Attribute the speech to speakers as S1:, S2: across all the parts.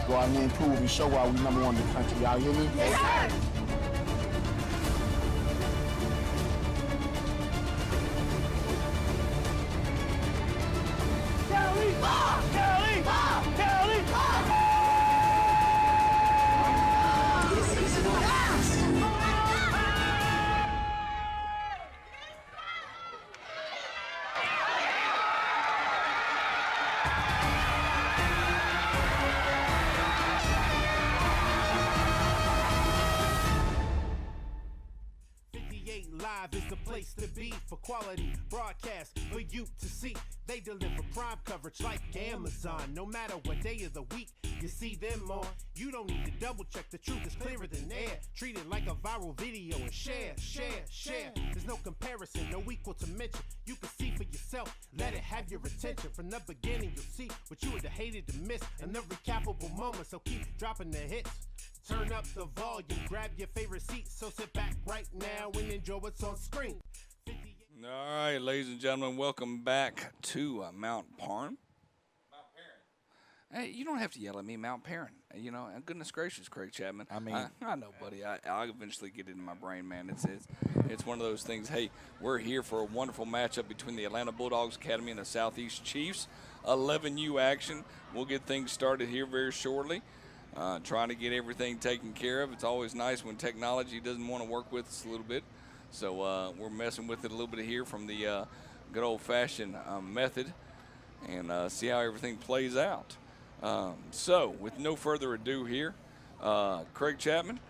S1: go out there and prove and show why we number one in the country. Y'all hear me? Yes, sir.
S2: Is the place to be for quality broadcast for you to see. They deliver prime coverage like Amazon. No matter what day of the week you see them on, you don't need to double check. The truth is clearer than air. Treat it like a viral video and share. There's no comparison, no equal to mention. You can see for yourself, let it have your attention. From the beginning you'll see what you would have hated to miss, and the recapable moment. So keep dropping the hits. Turn up the volume, grab your favorite seat, so sit back right now and enjoy what's on screen.
S3: All right, ladies and gentlemen, welcome back to Mount Perrin. Hey, you don't have to yell at me, Mount Perrin. You know, goodness gracious, Craig Chapman.
S4: I mean,
S3: I know, buddy. I'll eventually get it in my brain, man. It's one of those things. Hey, we're here for a wonderful matchup between the Atlanta Bulldogs Academy and the Southeast Chiefs. 11U action. We'll get things started here very shortly. Trying to get everything taken care of. It's always nice when technology doesn't want to work with us a little bit. So we're messing with it a little bit here from the good old-fashioned method and see how everything plays out. So with no further ado here, Craig Chapman,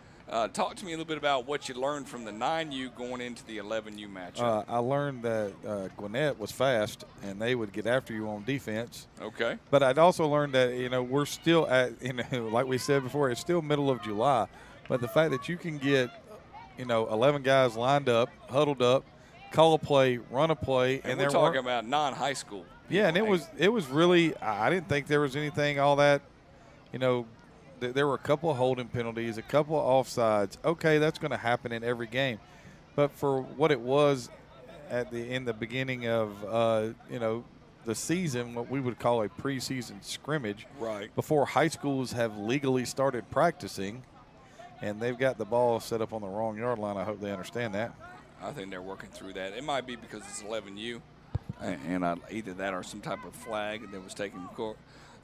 S3: talk to me a little bit about what you learned from the 9U going into the 11U matchup.
S4: I learned that Gwinnett was fast, and they would get after you on defense.
S3: Okay.
S4: But I'd also learned that, you know, we're still at, you know, like we said before, it's still middle of July. But the fact that you can get, you know, 11 guys lined up, huddled up, call a play, run a play.
S3: And we're talking about non-high school.
S4: Yeah, and it was really, I didn't think there was anything all that, you know, there were a couple of holding penalties, a couple of offsides. Okay, that's going to happen in every game. But for what it was in the beginning of, you know, the season, what we would call a preseason scrimmage,
S3: right,
S4: before high schools have legally started practicing, and they've got the ball set up on the wrong yard line. I hope they understand that.
S3: I think they're working through that. It might be because it's 11U, and either that or some type of flag that was taking place.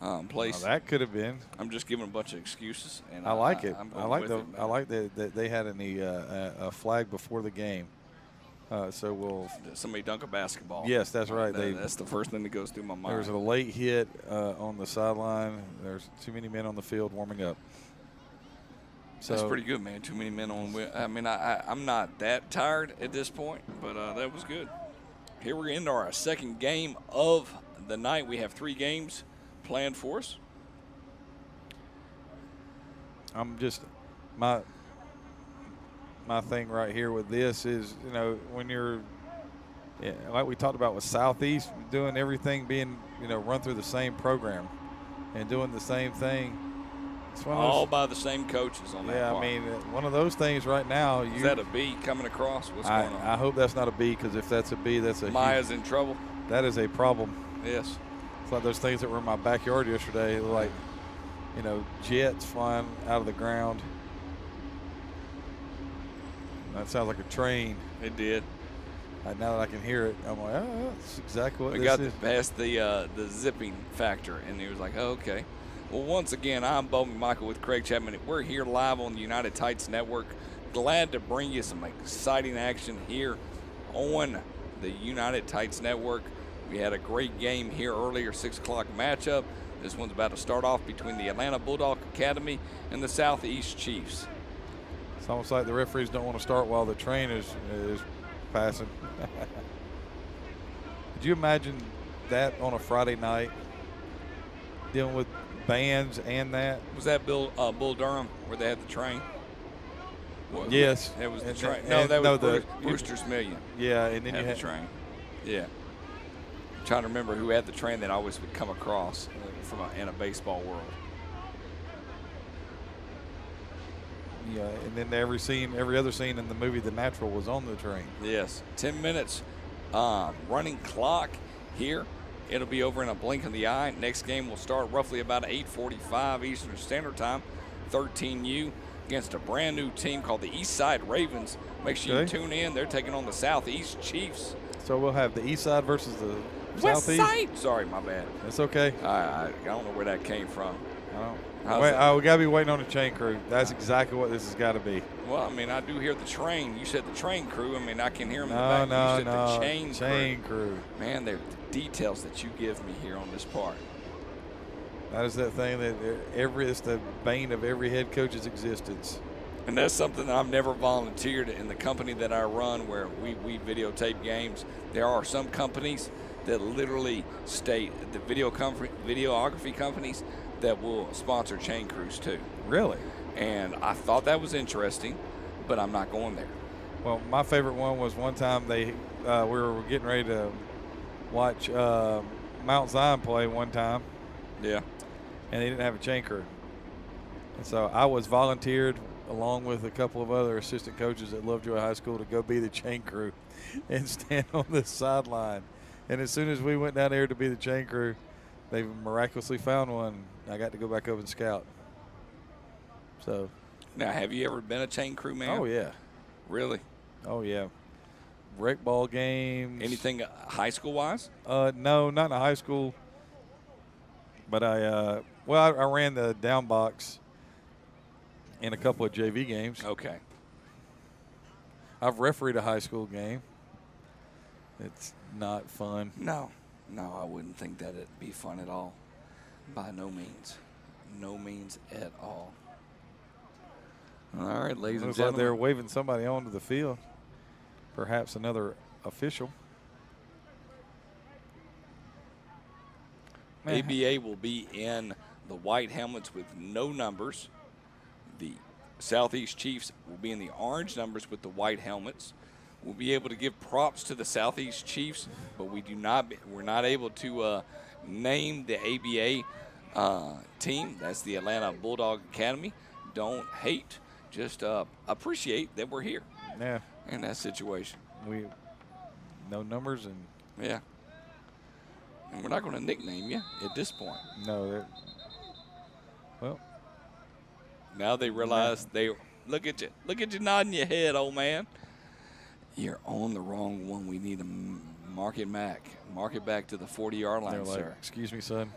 S4: Well, that could have been.
S3: I'm just giving a bunch of excuses, and
S4: I like it.
S3: I like
S4: that they had a flag before the game. So we'll
S3: somebody dunk a basketball.
S4: Yes, that's right.
S3: That's the first thing that goes through my mind.
S4: There's a late hit on the sideline. There's too many men on the field warming up. So
S3: that's pretty good, man. Too many men on. I mean, I'm not that tired at this point, but that was good. Here we're into our second game of the night. We have 3 games planned for us.
S4: I'm just my thing right here with this is, you know, when you're like we talked about with Southeast, doing everything being, you know, run through the same program and doing the same thing. It's one of
S3: all by the same coaches on that.
S4: Yeah,
S3: part.
S4: I mean, one of those things right now.
S3: Is that a B coming across? What's going on?
S4: I hope that's not a B, because if that's a B, that's a
S3: Maya's in trouble.
S4: That is a problem.
S3: Yes.
S4: It's like those things that were in my backyard yesterday, like, you know, jets flying out of the ground. That sounds like a train.
S3: It did.
S4: Now that I can hear it, I'm like, oh, that's exactly what
S3: we
S4: this
S3: got
S4: is.
S3: Past the zipping factor, and he was like, oh, okay. Well, once again, I'm Bo McMichael with Craig Chapman. We're here live on the United Tights Network. Glad to bring you some exciting action here on the United Tights Network. We had a great game here earlier, 6 o'clock matchup. This one's about to start off between the Atlanta Bulldog Academy and the Southeast Chiefs.
S4: It's almost like the referees don't want to start while the train is passing. Could you imagine that on a Friday night, dealing with bands and that?
S3: Was that Bull Durham where they had the train?
S4: Yes.
S3: It was the train. No, that was Brewster's Million.
S4: Yeah, and then
S3: you had the train. Yeah. I'm trying to remember who had the train that I always would come across in a baseball world.
S4: Yeah, and then every other scene in the movie The Natural was on the train.
S3: Yes. 10 minutes running clock here It'll be over in a blink of the eye. Next game will start roughly about 8:45 Eastern Standard Time. 13U against a brand new team called the Eastside Ravens. Make sure you tune in. They're taking on the Southeast Chiefs.
S4: So we'll have the Eastside versus the
S3: West
S4: Southeast.
S3: Side. Sorry, my bad.
S4: That's okay.
S3: I don't know where that came from.
S4: We got to be waiting on the chain crew. That's exactly what this has got to be.
S3: Well, I mean, I do hear the train. You said the train crew. I mean, I can hear them in the back. You said the chain crew. Man, they're the details that you give me here on this part.
S4: That is that thing that it's the bane of every head coach's existence.
S3: And that's something that I've never volunteered in the company that I run where we videotape games. There are some companies that literally state, the videography companies, that will sponsor chain crews too.
S4: Really?
S3: And I thought that was interesting, but I'm not going there.
S4: Well, my favorite one was one time we were getting ready to watch Mount Zion play one time.
S3: Yeah.
S4: And they didn't have a chain crew. And so I was volunteered along with a couple of other assistant coaches at Lovejoy High School to go be the chain crew and stand on the sideline. And as soon as we went down there to be the chain crew, they miraculously found one. I got to go back up and scout. So.
S3: Now, have you ever been a chain crew man?
S4: Oh, yeah.
S3: Really?
S4: Oh, yeah. Rec ball games.
S3: Anything high school-wise?
S4: No, not in high school. But I ran the down box in a couple of JV games.
S3: Okay.
S4: I've refereed a high school game. It's not fun.
S3: No, I wouldn't think that it'd be fun at all. By no means. No means at all. All right, ladies and
S4: Looks
S3: gentlemen.
S4: like they're waving somebody onto the field. Perhaps another official.
S3: ABA will be in the white helmets with no numbers. The Southeast Chiefs will be in the orange numbers with the white helmets. We'll be able to give props to the Southeast Chiefs, but we're not able to name the ABA team. That's the Atlanta Bulldog Academy. Don't hate, just appreciate that we're here.
S4: Yeah.
S3: In that situation.
S4: No numbers and.
S3: Yeah. And we're not going to nickname you at this point.
S4: No. Well.
S3: Now they realize they look at you nodding your head, old man. You're on the wrong one. We need to mark it back. Mark it back to the 40-yard line,
S4: like,
S3: sir.
S4: Excuse me, son.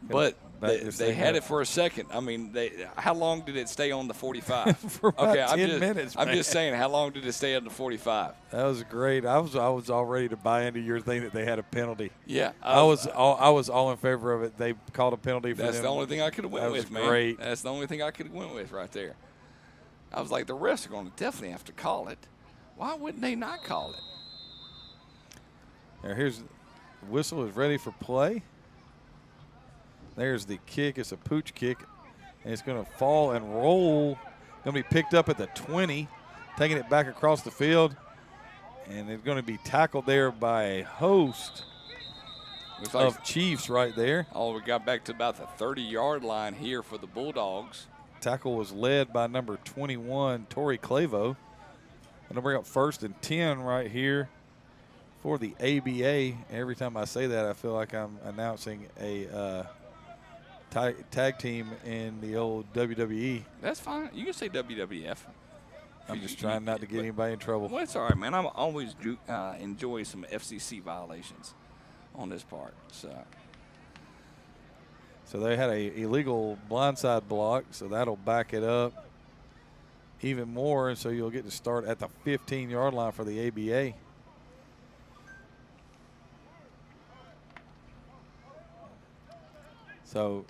S3: But they had it for a second. I mean, how long did it stay on the 45?
S4: For about 10 minutes,
S3: I'm just saying, how long did it stay on the 45?
S4: That was great. I was all ready to buy into your thing that they had a penalty.
S3: Yeah.
S4: I was all in favor of it. They called a penalty for
S3: That's
S4: them.
S3: the only thing I could have went with, man.
S4: Great.
S3: That's the only thing I could have went with right there. I was like, the refs are going to definitely have to call it. Why wouldn't they not call it?
S4: Now here's the whistle is ready for play. There's the kick. It's a pooch kick, and it's going to fall and roll. Going to be picked up at the 20, taking it back across the field, and it's going to be tackled there by a host of Chiefs right there.
S3: Oh, we got back to about the 30-yard line here for the Bulldogs.
S4: Tackle was led by number 21, Torrey Clavo. Going to bring up 1st and 10 right here for the ABA. Every time I say that, I feel like I'm announcing a tag team in the old WWE.
S3: That's fine. You can say WWF.
S4: I'm just trying not to get anybody in trouble.
S3: Well, it's all right, man. I always enjoy some FCC violations on this part.
S4: So they had a illegal blindside block, so that'll back it up even more, and so you'll get to start at the 15-yard line for the ABA. So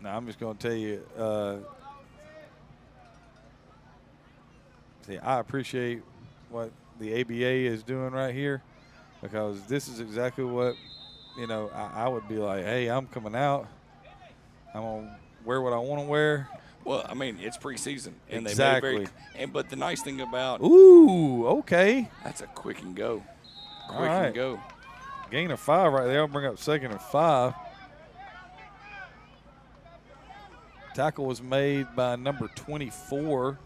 S4: now I'm just going to tell you, I appreciate what the ABA is doing right here, because this is exactly what, I would be like, hey, I'm coming out. I'm going to wear what I want to wear.
S3: Well, I mean, it's preseason. And
S4: exactly.
S3: But the nice thing about.
S4: Ooh, okay.
S3: That's a quick and go.
S4: And go. Gain of 5 right there. I'll bring up 2nd and 5. Tackle was made by number 24,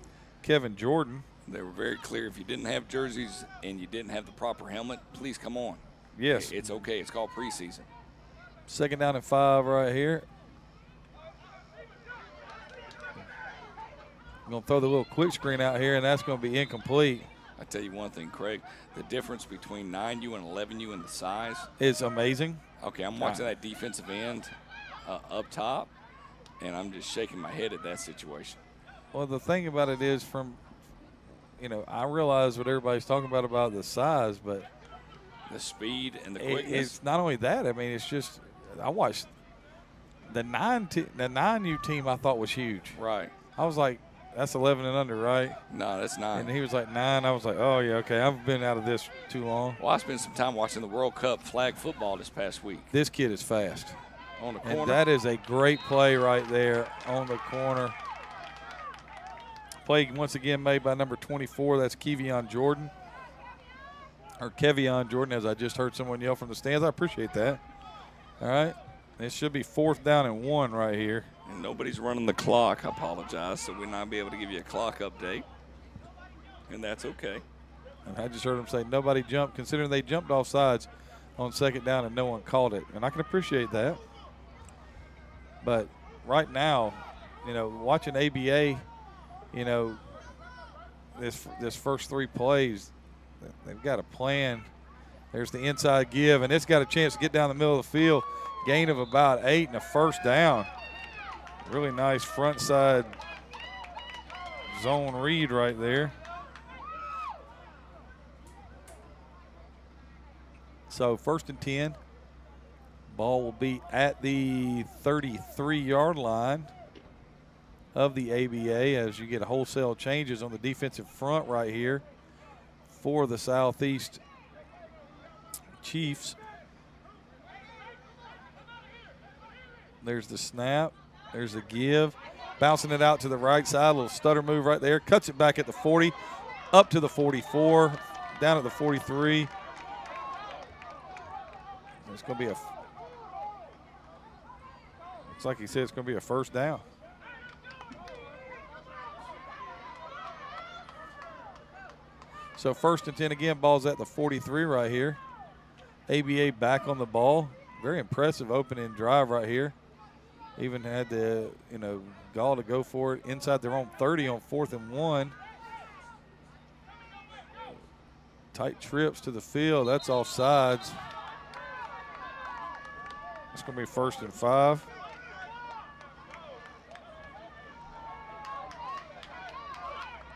S4: Kevin Jordan.
S3: They were very clear. If you didn't have jerseys and you didn't have the proper helmet, please come on.
S4: Yes.
S3: It's okay. It's called preseason.
S4: 2nd down and 5 right here. I'm going to throw the little quick screen out here, and that's going to be incomplete.
S3: I tell you one thing, Craig, the difference between 9U and 11U in the size
S4: is amazing.
S3: Okay, I'm watching that defensive end up top, and I'm just shaking my head at that situation.
S4: Well, the thing about it is I realize what everybody's talking about the size, but
S3: the speed and the quickness.
S4: It's not only that. I mean, it's just I watched the 9U team I thought was huge.
S3: Right.
S4: I was like, that's 11 and under, right?
S3: No, that's 9.
S4: And he was like 9. I was like, oh, yeah, okay. I've been out of this too long.
S3: Well, I spent some time watching the World Cup flag football this past week.
S4: This kid is fast.
S3: On the corner.
S4: And that is a great play right there on the corner. Play once again made by number 24. That's Kevion Jordan. Or Kevion Jordan, as I just heard someone yell from the stands. I appreciate that. All right. It should be 4th down and 1 right here.
S3: And nobody's running the clock. I apologize. So we'll not be able to give you a clock update. And that's okay.
S4: And I just heard them say nobody jumped, considering they jumped off sides on 2nd down and no one called it. And I can appreciate that. But right now, watching ABA, this first 3 plays, they've got a plan. There's the inside give, and it's got a chance to get down the middle of the field. Gain of about 8 and a 1st down. Really nice front side zone read right there. So 1st and 10. Ball will be at the 33-yard line of the ABA as you get wholesale changes on the defensive front right here for the Southeast Chiefs. There's the snap. There's the give. Bouncing it out to the right side. A little stutter move right there. Cuts it back at the 40. Up to the 44. Down at the 43. It's going to be looks like he said it's going to be a 1st down. So 1st and 10 again. Ball's at the 43 right here. ABA back on the ball. Very impressive opening drive right here. Even had the, gall to go for it inside their own 30 on 4th and 1. Tight trips to the field. That's offsides. It's going to be 1st and 5.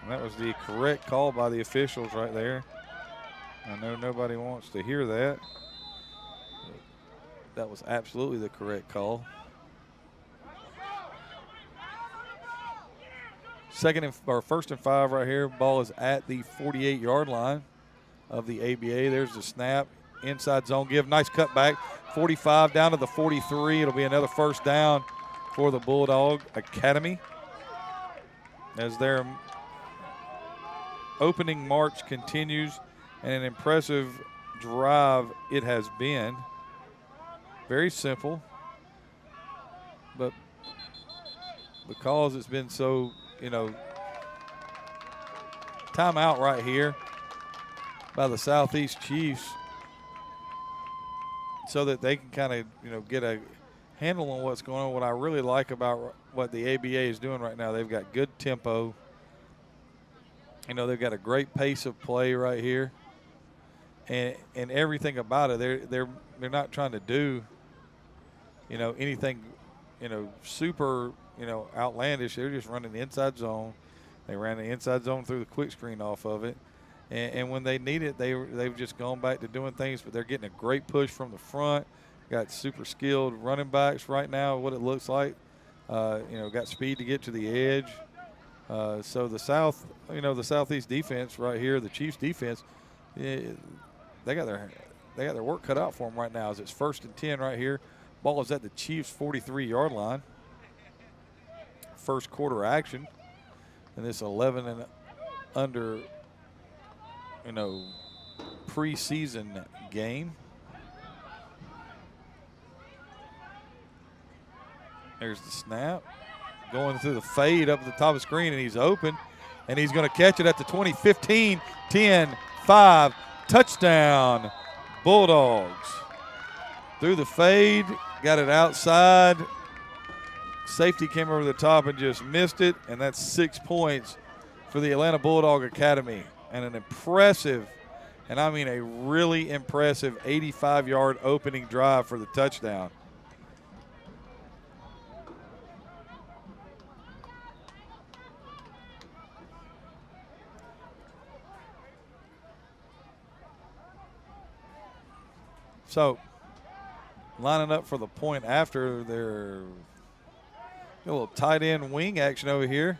S4: And that was the correct call by the officials right there. I know nobody wants to hear that. That was absolutely the correct call. 1st and 5 right here. Ball is at the 48-yard line of the ABA. There's the snap. Inside zone give. Nice cut back. 45 down to the 43. It'll be another 1st down for the Bulldog Academy as their opening march continues, and an impressive drive it has been. Very simple, but because it's been so, timeout right here by the Southeast Chiefs so that they can kind of, get a handle on what's going on. What I really like about what the ABA is doing right now, they've got good tempo. They've got a great pace of play right here, and everything about it. They're not trying to do, anything, super, outlandish. They're just running the inside zone. They ran the inside zone through the quick screen off of it, and when they need it, they've just gone back to doing things. But they're getting a great push from the front. Got super skilled running backs right now. What it looks like, got speed to get to the edge. So the the Southeast defense right here, the Chiefs defense, they got their work cut out for them right now as it's 1st and 10 right here. Ball is at the Chiefs' 43-yard line. First quarter action in this 11 and under, preseason game. There's the snap. Going through the fade up at the top of the screen, and he's open. And he's going to catch it at the 20, 15, 10, 5. Touchdown, Bulldogs. Through the fade, got it outside. Safety came over the top and just missed it, and that's 6 points for the Atlanta Bulldog Academy. And an impressive, and I mean a really impressive 85-yard opening drive for the touchdown. So, lining up for the point after, their a little tight end wing action over here.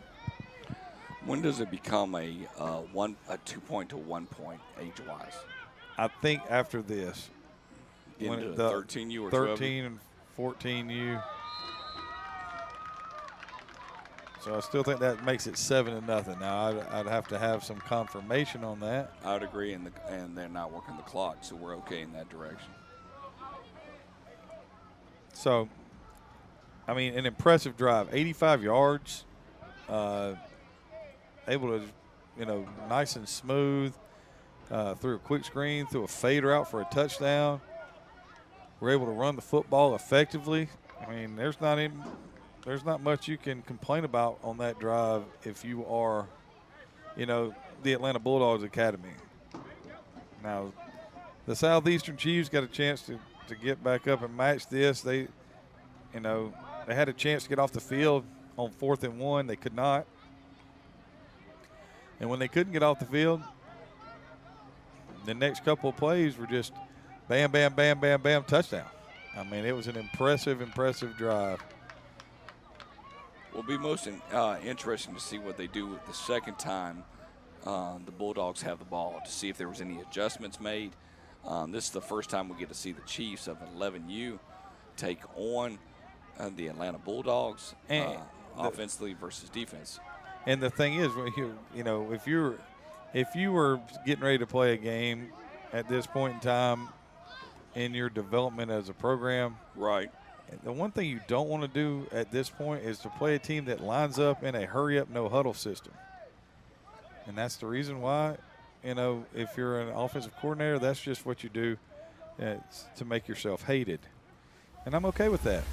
S3: When does it become a 2-point to 1 point age-wise?
S4: I think after this.
S3: Into the 13U or
S4: 13 and 14U. So I still think that makes it 7-0. Now I'd have to have some confirmation on that.
S3: I would agree, and they're not working the clock, so we're okay in that direction.
S4: So, I mean, an impressive drive, 85 yards, able to, nice and smooth, through a quick screen, through a fade route for a touchdown. We're able to run the football effectively. I mean, there's not much you can complain about on that drive if you are, the Atlanta Bulldogs Academy. Now, the Southeastern Chiefs got a chance to get back up and match this. They had a chance to get off the field on 4th and 1. They could not. And when they couldn't get off the field, the next couple of plays were just bam, bam, bam, bam, bam, touchdown. I mean, it was an impressive drive.
S3: Will be most interesting to see what they do with the second time the Bulldogs have the ball, to see if there was any adjustments made. This is the first time we get to see the Chiefs of 11U take on the Atlanta Bulldogs offensively versus defense.
S4: And the thing is, if you were getting ready to play a game at this point in time in your development as a program,
S3: right?
S4: The one thing you don't want to do at this point is to play a team that lines up in a hurry-up, no-huddle system. And that's the reason why, if you're an offensive coordinator, that's just what you do to make yourself hated. And I'm okay with that.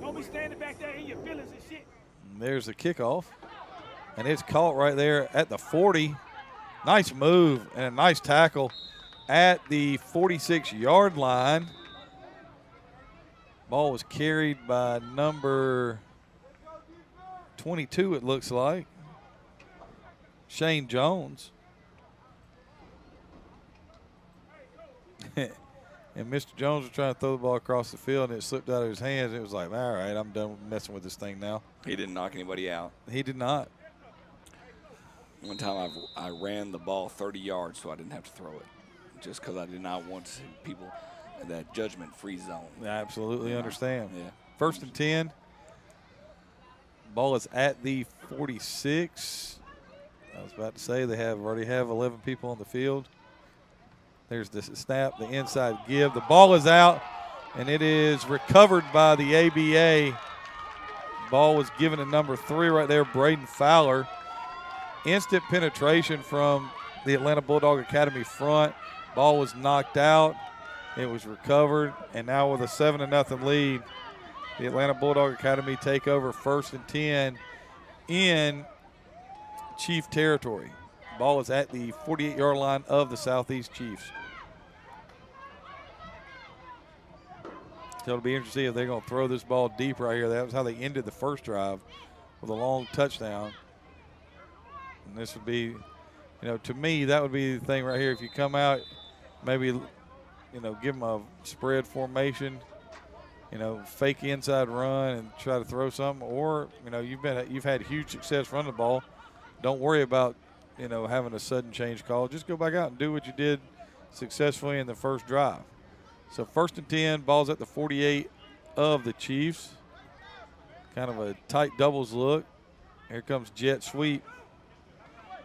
S5: Don't be standing back there in your feelings and shit.
S4: And there's the kickoff. And it's caught right there at the 40. Nice move and a nice tackle at the 46-yard line. Ball was carried by number 22, it looks like, Shane Jones. And Mr. Jones was trying to throw the ball across the field, and it slipped out of his hands. It was like, all right, I'm done messing with this thing now.
S3: He didn't knock anybody out.
S4: He did not.
S3: One time I ran the ball 30 yards so I didn't have to throw it, just because I did not want to see people in that judgment-free zone.
S4: I absolutely understand.
S3: Yeah.
S4: 1st and 10. Ball is at the 46. I was about to say they already have 11 people on the field. There's the snap, the inside give. The ball is out, and it is recovered by the ABA. Ball was given to number 3 right there, Braden Fowler. Instant penetration from the Atlanta Bulldog Academy front. Ball was knocked out. It was recovered, and now with a 7-0 lead, the Atlanta Bulldog Academy take over 1st and 10 in Chief territory. Ball is at the 48-yard line of the Southeast Chiefs. So it'll be interesting to see if they're going to throw this ball deep right here. That was how they ended the first drive, with a long touchdown. And this would be, to me, that would be the thing right here. If you come out, maybe, give them a spread formation, fake inside run and try to throw something. Or, you've had huge success running the ball. Don't worry about, having a sudden change call. Just go back out and do what you did successfully in the first drive. So 1st and 10, ball's at the 48 of the Chiefs. Kind of a tight doubles look. Here comes jet sweep.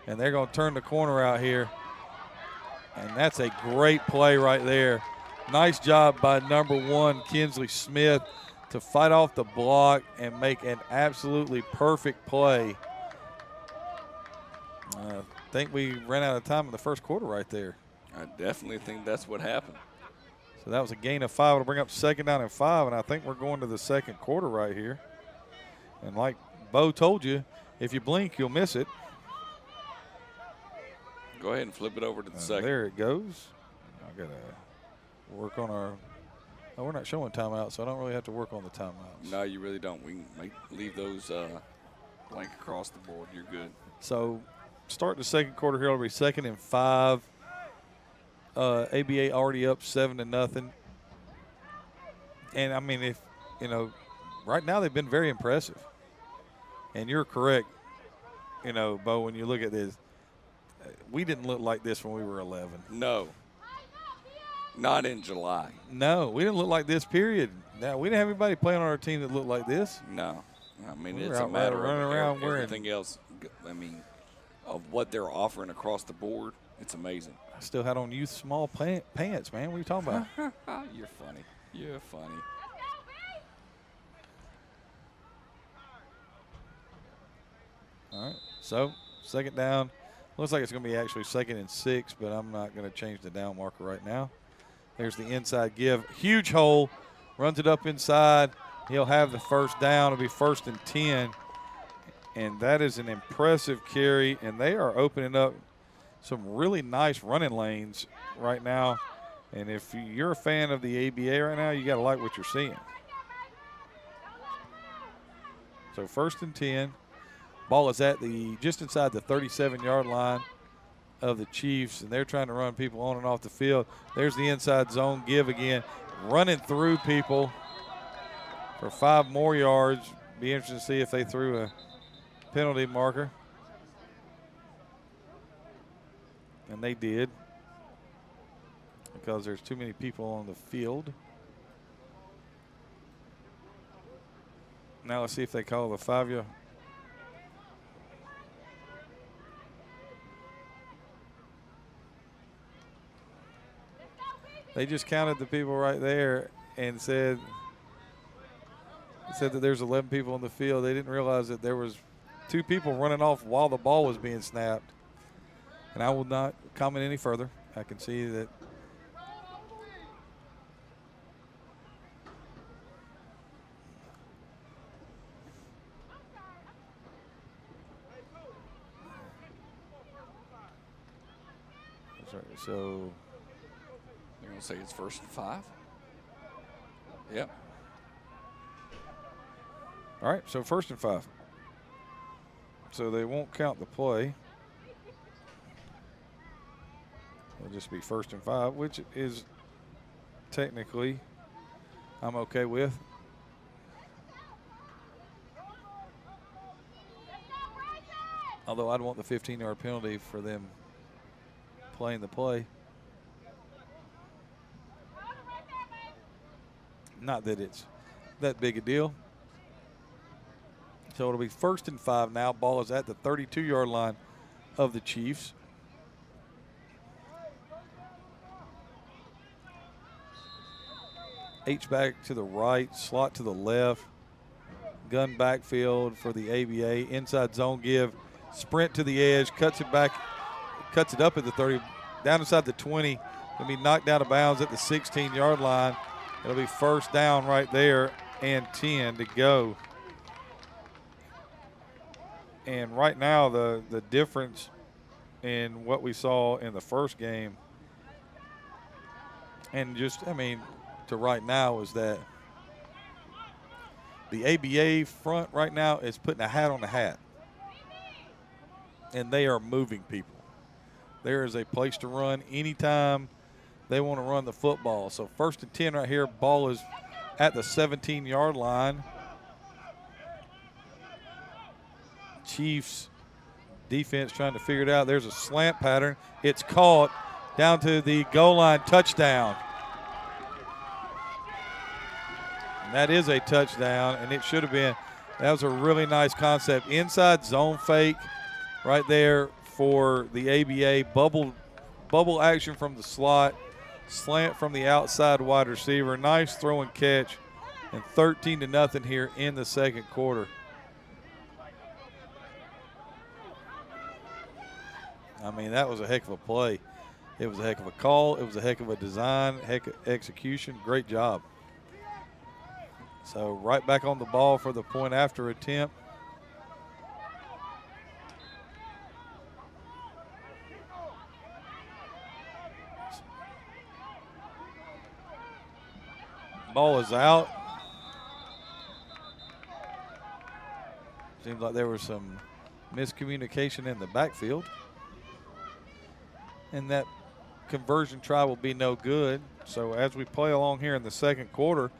S4: And they're going to turn the corner out here. And that's a great play right there. Nice job by number 1, Kinsley Smith, to fight off the block and make an absolutely perfect play I think we ran out of time in the first quarter right there.
S3: I definitely think that's what happened.
S4: So that was a gain of 5. It'll bring up 2nd down and 5, and I think we're going to the second quarter right here. And like Bo told you, if you blink, you'll miss it.
S3: Go ahead and flip it over to the second.
S4: There it goes. I got to work on our – we're not showing timeouts, so I don't really have to work on the timeouts.
S3: No, you really don't. We can leave those blank across the board. You're good.
S4: So start the second quarter here. It'll be 2nd and 5. ABA already up 7-0. And, I mean, if, you know, right now they've been very impressive. And you're correct, you know, Bo, when you look at this. We didn't look like this when we were 11.
S3: No. Not in July.
S4: No, we didn't look like this, period. Now, we didn't have anybody playing on our team that looked like this.
S3: No. I mean,
S4: We
S3: it's
S4: were
S3: a
S4: out
S3: matter
S4: running
S3: of
S4: around wearing-
S3: everything else. I mean, of what they're offering across the board, it's amazing.
S4: I still had on youth small pants, man. What are you talking about?
S3: You're funny. You're funny.
S4: All right, so 2nd down. Looks like it's going to be actually 2nd and 6, but I'm not going to change the down marker right now. There's the inside give. Huge hole. Runs it up inside. He'll have the 1st down. It'll be 1st and 10. And that is an impressive carry. And they are opening up some really nice running lanes right now. And if you're a fan of the ABA right now, you got to like what you're seeing. So 1st and 10. Ball is at just inside the 37-yard line of the Chiefs, and they're trying to run people on and off the field. There's the inside zone give again, running through people for 5 more yards. Be interesting to see if they threw a penalty marker. And they did, because there's too many people on the field. Now let's see if they call the 5-yard. They just counted the people right there and said that there's 11 people on the field. They didn't realize that there was 2 people running off while the ball was being snapped. And I will not comment any further. I can see that. Sorry, so.
S3: They're going to say it's 1st and 5. Yep.
S4: All right, so 1st and 5. So they won't count the play. It'll just be 1st and 5, which is technically I'm okay with. Although I'd want the 15-yard penalty for them playing the play. Not that it's that big a deal. So it'll be 1st and 5 now. Ball is at the 32-yard line of the Chiefs. H-back to the right, slot to the left. Gun backfield for the ABA. Inside zone give. Sprint to the edge. Cuts it back. Cuts it up at the 30. Down inside the 20. Going to be knocked out of bounds at the 16-yard line. It'll be 1st down right there and 10 to go. And right now the difference in what we saw in the first game and just, I mean, to right now is that the ABA front right now is putting a hat on the hat. And they are moving people. There is a place to run anytime they want to run the football. So 1st and 10 right here. Ball is at the 17-yard line. Chiefs defense trying to figure it out. There's a slant pattern. It's caught down to the goal line, touchdown. And that is a touchdown, and it should have been. That was a really nice concept. Inside zone fake right there for the ABA. Bubble action from the slot. Slant from the outside wide receiver. Nice throw and catch. And 13-0 here in the second quarter. I mean, that was a heck of a play. It was a heck of a call. It was a heck of a design, heck of execution. Great job. So right back on the ball for the point after attempt. Ball is out. Seems like there was some miscommunication in the backfield. And that conversion try will be no good. So as we play along here in the second quarter,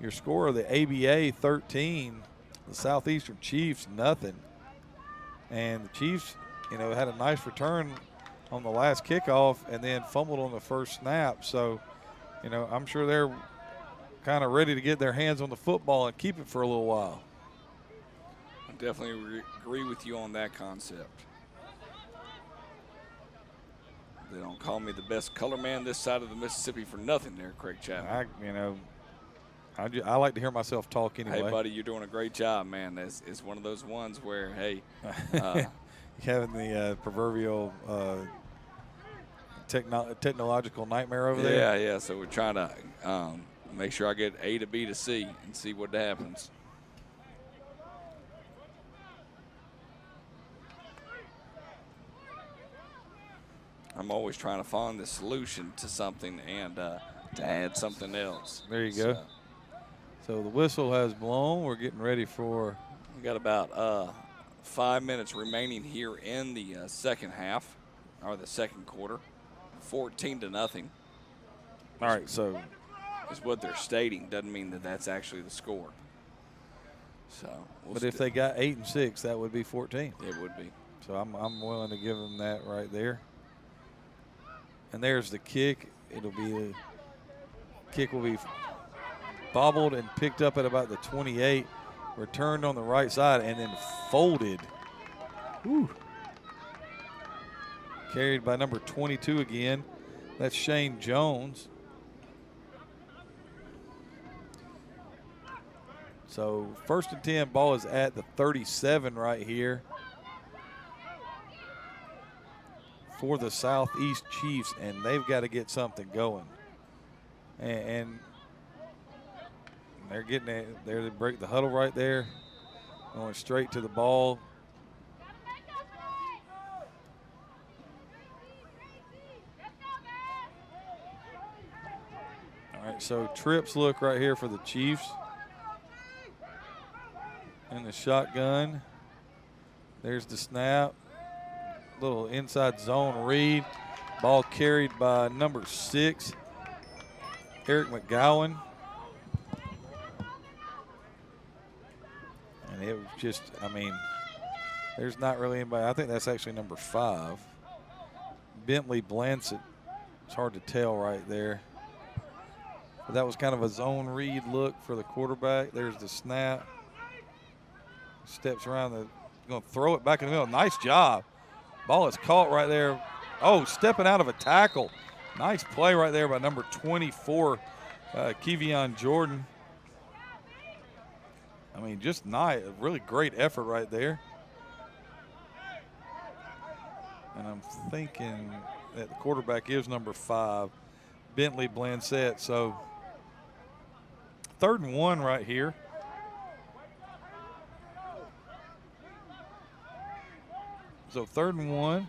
S4: your score of the ABA 13, the Southeastern Chiefs nothing. And the Chiefs, you know, had a nice return on the last kickoff and then fumbled on the first snap. So, you know, I'm sure they're kind of ready to get their hands on the football and keep it for a little while.
S3: I definitely agree with you on that concept. They don't call me the best color man this side of the Mississippi for nothing there, Craig Chapman.
S4: I like to hear myself talk anyway.
S3: Hey, buddy, you're doing a great job, man. It's one of those ones where, hey.
S4: Having the proverbial technological nightmare over there?
S3: Yeah. So we're trying to make sure I get A to B to C and see what happens. I'm always trying to find the solution to something and to add something else.
S4: There you go. So the whistle has blown. We're getting ready for.
S3: We got about 5 minutes remaining here in the second half, or the second quarter. 14-0.
S4: All right, so.
S3: Is what they're stating. Doesn't mean that that's actually the score. So.
S4: But if they got 8 and 6, that would be 14.
S3: It would be.
S4: So I'm willing to give them that right there. And there's the kick. It'll be the kick will be bobbled and picked up at about the 28, returned on the right side, and then folded. Whew. Carried by number 22 again. That's Shane Jones. So 1st and 10, ball is at the 37 right here for the Southeast Chiefs, and they've got to get something going. And they're getting it. There to break the huddle right there, going straight to the ball. All right, so trips look right here for the Chiefs. And the shotgun. There's the snap. Little inside zone read. Ball carried by number 6, Eric McGowan. And it was just, I mean, there's not really anybody. I think that's actually number 5. Bentley Blansett. It's hard to tell right there. But that was kind of a zone read look for the quarterback. There's the snap. Steps around going to throw it back in the middle. Nice job. Ball is caught right there. Oh, stepping out of a tackle. Nice play right there by number 24, Kevion Jordan. I mean, just nice, a really great effort right there. And I'm thinking that the quarterback is number 5, Bentley Blansett. So 3rd and 1 right here. So 3rd and 1.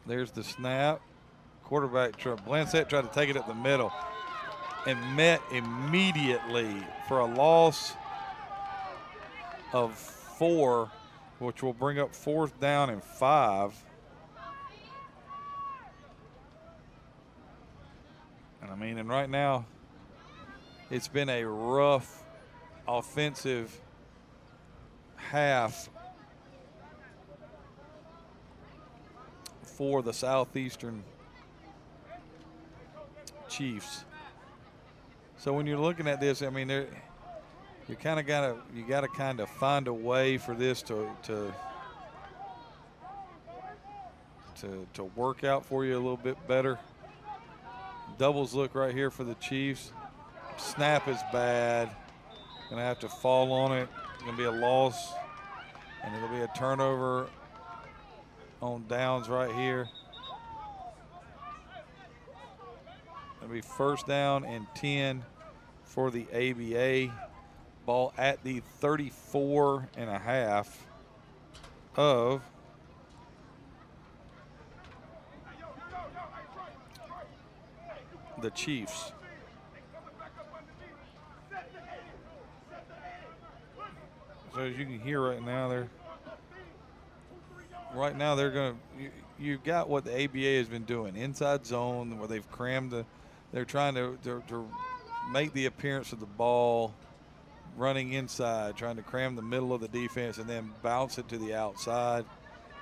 S4: There's the snap. Quarterback Blansett tried to take it up the middle and met immediately for a loss of 4, which will bring up 4th down and 5. And I mean, and right now it's been a rough offensive half for the Southeastern Chiefs. So when you're looking at this, I mean, you kind of gotta kind of find a way for this to work out for you a little bit better. Doubles look right here for the Chiefs. Snap is bad. Gonna have to fall on it. It's gonna be a loss, and it'll be a turnover on downs right here. It'll be first down and 10 for the ABA. Ball at the 34.5 of the Chiefs. So as you can hear right now, they're going to, you've got what the ABA has been doing, inside zone, where they've crammed they're trying to make the appearance of the ball running inside, trying to cram the middle of the defense and then bounce it to the outside.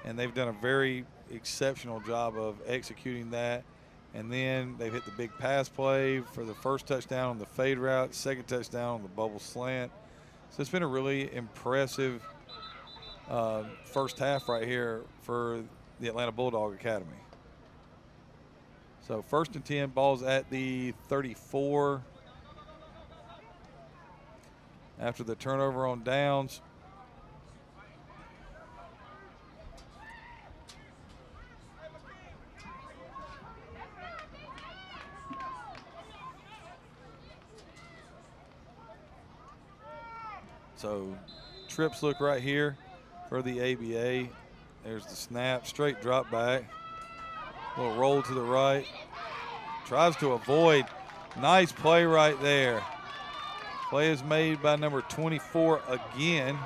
S4: And they've done a very exceptional job of executing that. And then they've hit the big pass play for the first touchdown on the fade route, second touchdown on the bubble slant. So it's been a really impressive first half right here for the Atlanta Bulldog Academy. So first and 10, balls at the 34. After the turnover on downs. So trips look right here for the ABA. There's the snap, straight drop back. Little roll to the right. Tries to avoid. Nice play right there. Play is made by number 24 again.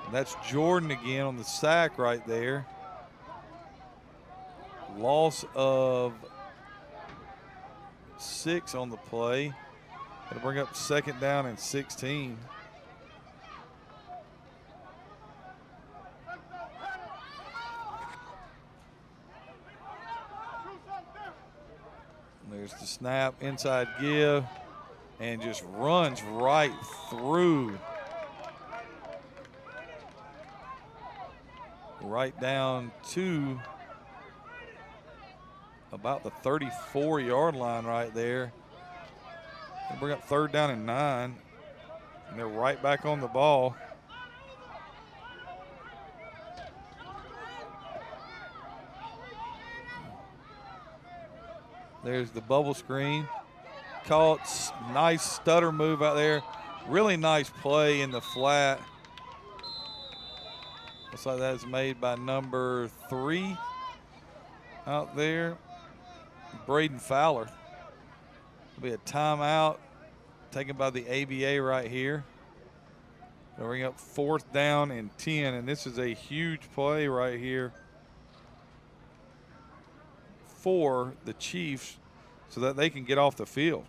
S4: And that's Jordan again on the sack right there. Loss of 6 on the play. That'll bring up second down and 16. There's the snap, inside give, and just runs right through. Right down to about the 34-yard line right there. They'll bring up third down and 9. And they're right back on the ball. There's the bubble screen. Caught, nice stutter move out there. Really nice play in the flat. Looks like that's made by number 3 out there, Braden Fowler. It'll be a timeout taken by the ABA right here. They'll bring up fourth down and 10, and this is a huge play right here for the Chiefs so that they can get off the field.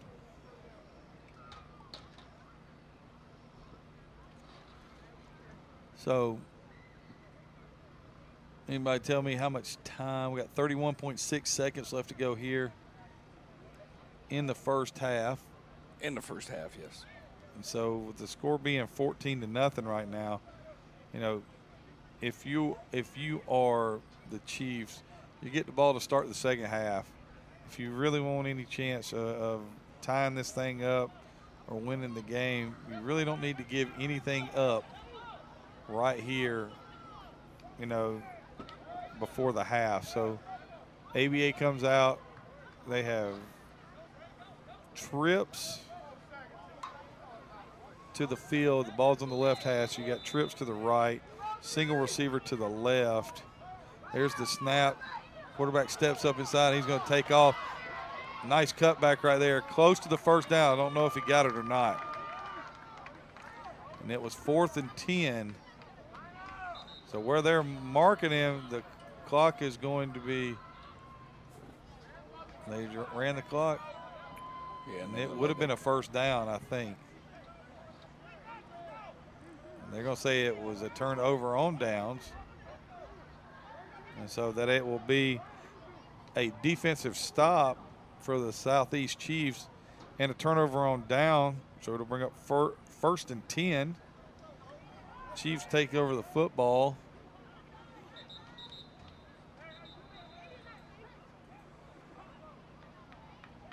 S4: So anybody tell me how much time? We got 31.6 seconds left to go here in the first half.
S3: In the first half, yes.
S4: And so with the score being 14-0 right now, you know, if you are the Chiefs, you get the ball to start the second half. If you really want any chance of tying this thing up or winning the game, you really don't need to give anything up right here, you know, before the half. So ABA comes out. They have trips to the field. The ball's on the left hash. You got trips to the right, single receiver to the left. There's the snap. Quarterback steps up inside. He's going to take off. Nice cutback right there. Close to the first down. I don't know if he got it or not. And it was 4th and 10. So where they're marking him, the clock is going to be, they ran the clock.
S3: Yeah,
S4: and it would have been a first down, I think. And they're going to say it was a turnover on downs. And so that it will be a defensive stop for the Southeast Chiefs and a turnover on down. So it'll bring up first and 10. Chiefs take over the football.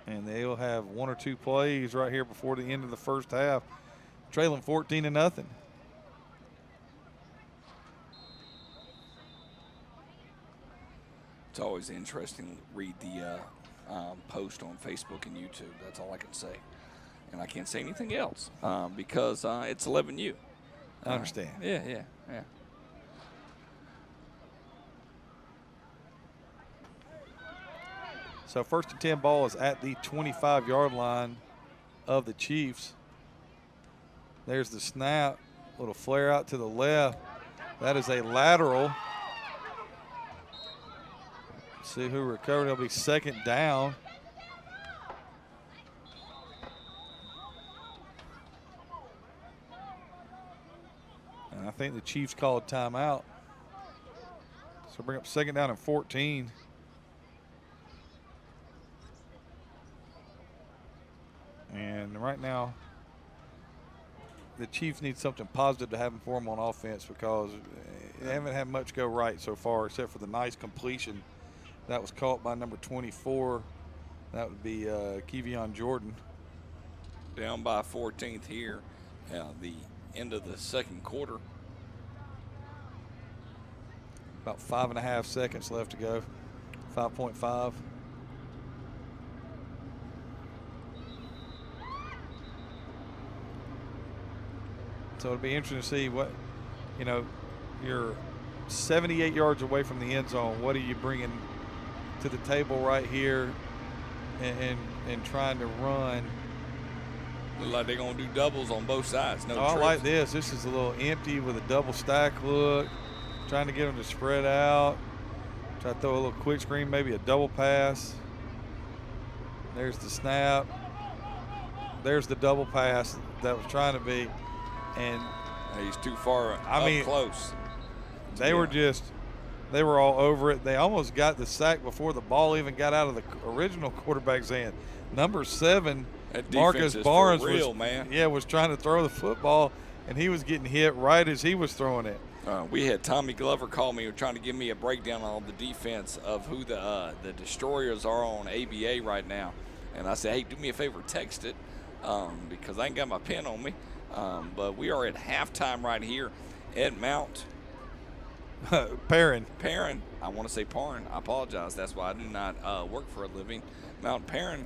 S4: And they'll have 1 or 2 plays right here before the end of the first half, trailing 14-0.
S3: It's always interesting to read the post on Facebook and YouTube. That's all I can say. And I can't say anything else because it's 11U.
S4: I understand.
S3: Yeah.
S4: So 1st and 10 ball is at the 25-yard line of the Chiefs. There's the snap. Little flare out to the left. That is a lateral. See who recovered. It'll be 2nd down. And I think the Chiefs called timeout. So bring up 2nd down and 14. And right now, the Chiefs need something positive to happen for them on offense because they haven't had much go right so far except for the nice completion that was caught by number 24. That would be Kevion Jordan.
S3: Down by 14th here. The end of the 2nd quarter.
S4: About 5.5 seconds left to go. 5.5. So it'll be interesting to see what, you're 78 yards away from the end zone. What are you bringing to the table right here and trying to run?
S3: Look like they're going to do doubles on both sides. No
S4: I
S3: trips.
S4: like this. This is a little empty with a double stack look. Trying to get them to spread out. Try to throw a little quick screen, maybe a double pass. There's the snap. There's the double pass that was trying to be. And
S3: he's too far close.
S4: They were all over it. They almost got the sack before the ball even got out of the original quarterback's hand. Number 7, Marcus Barnes, was trying to throw the football, and he was getting hit right as he was throwing it.
S3: We had Tommy Glover call me, trying to give me a breakdown on the defense of who the destroyers are on ABA right now. And I said, hey, do me a favor, text it because I ain't got my pen on me. But we are at halftime right here at Mount
S4: Perrin.
S3: I want to say Parn. I apologize. That's why I do not work for a living. Mount Perrin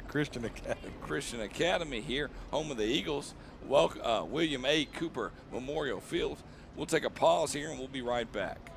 S4: Christian Academy.
S3: Christian Academy here, home of the Eagles. Welcome, William A. Cooper Memorial Field. We'll take a pause here and we'll be right back.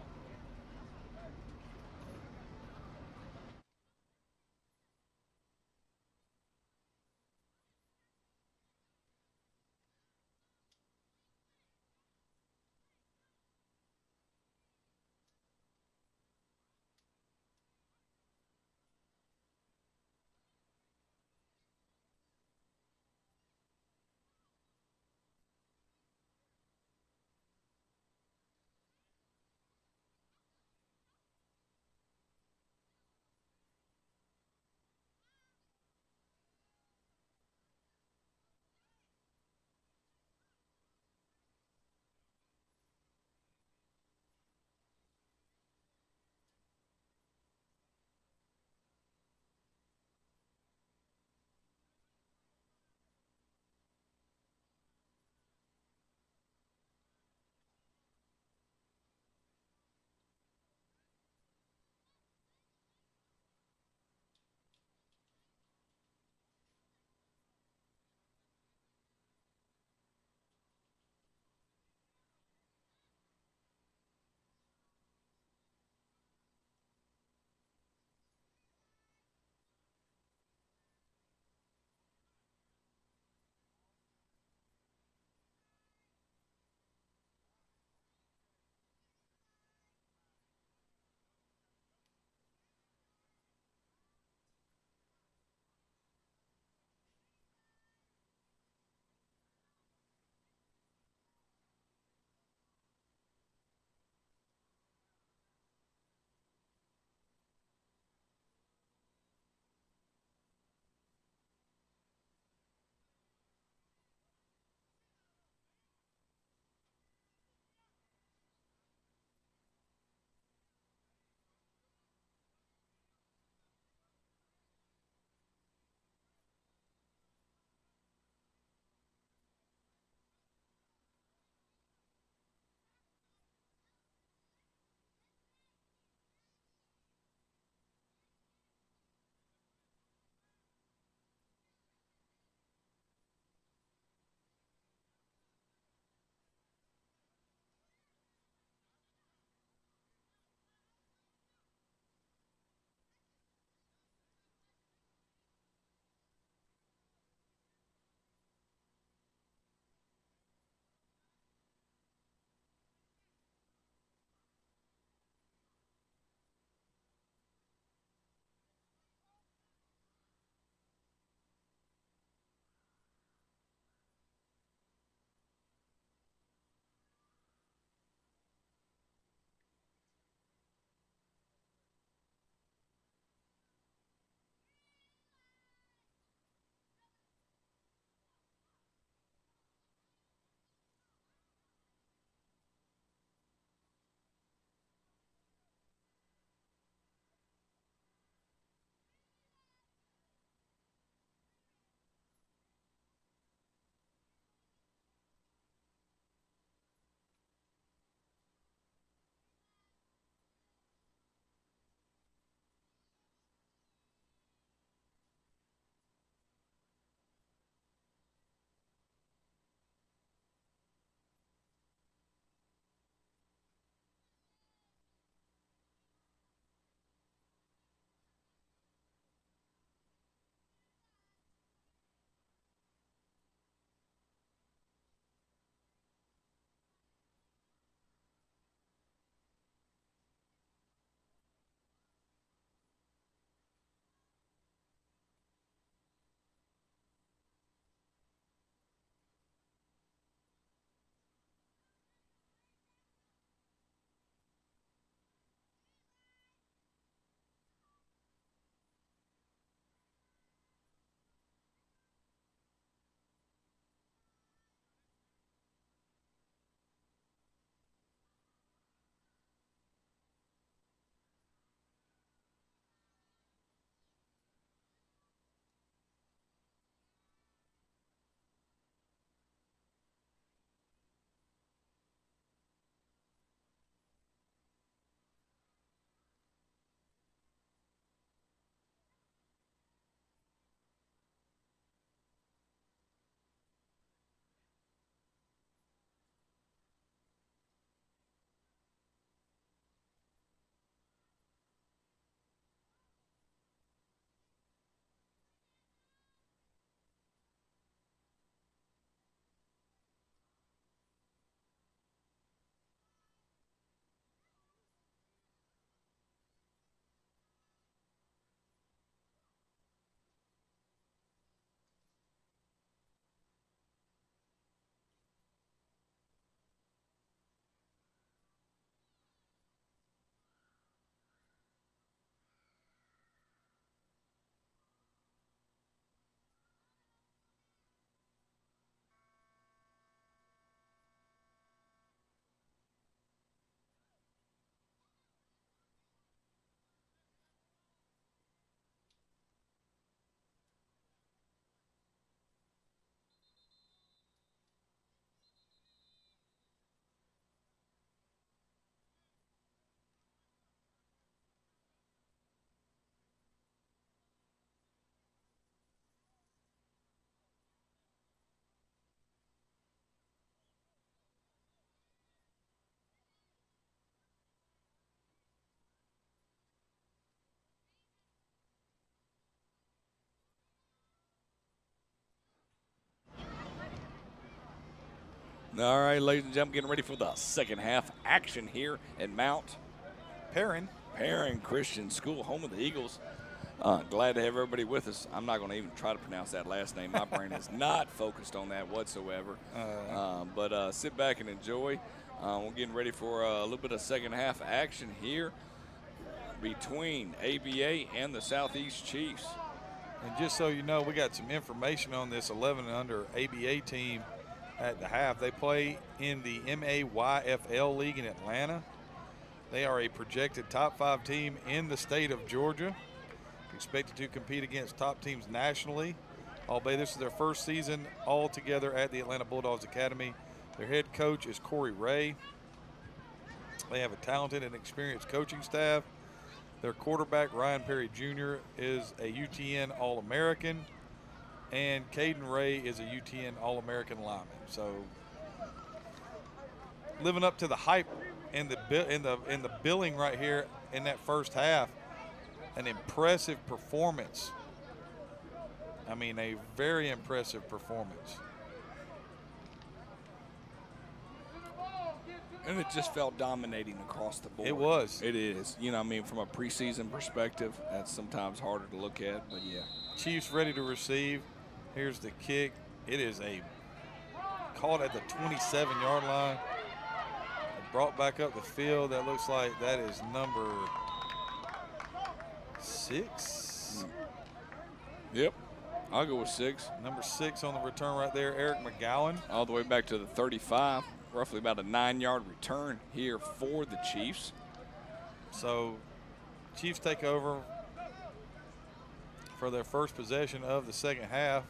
S3: All right, ladies and gentlemen, getting ready for the second half action here at Mount
S4: Perrin
S3: Christian School, home of the Eagles. Glad to have everybody with us. I'm not going to even try to pronounce that last name. My brain is not focused on that whatsoever. But sit back and enjoy. We're getting ready for a little bit of second half action here between ABA and the Southeast Chiefs.
S4: And just so you know, we got some information on this 11 and under ABA team at the half. They play in the MAYFL League in Atlanta. They are a projected top 5 team in the state of Georgia, expected to compete against top teams nationally. Albeit this is their first season all together at the Atlanta Bulldogs Academy. Their head coach is Corey Ray. They have a talented and experienced coaching staff. Their quarterback, Ryan Perry Jr., is a UTN All-American, and Caden Ray is a UTN All-American lineman. So, living up to the hype in the billing right here in that first half, an impressive performance. I mean, a very impressive performance.
S3: And it just felt dominating across the board.
S4: It was.
S3: It is. You know, I mean, from a preseason perspective, that's sometimes harder to look at, but yeah.
S4: Chiefs ready to receive. Here's the kick. It is caught at the 27-yard line. Brought back up the field. That looks like that is number 6.
S3: Yep. I'll go with 6.
S4: Number 6 on the return right there, Eric McGowan.
S3: All the way back to the 35. Roughly about a 9-yard return here for the Chiefs.
S4: So Chiefs take over for their first possession of the second half.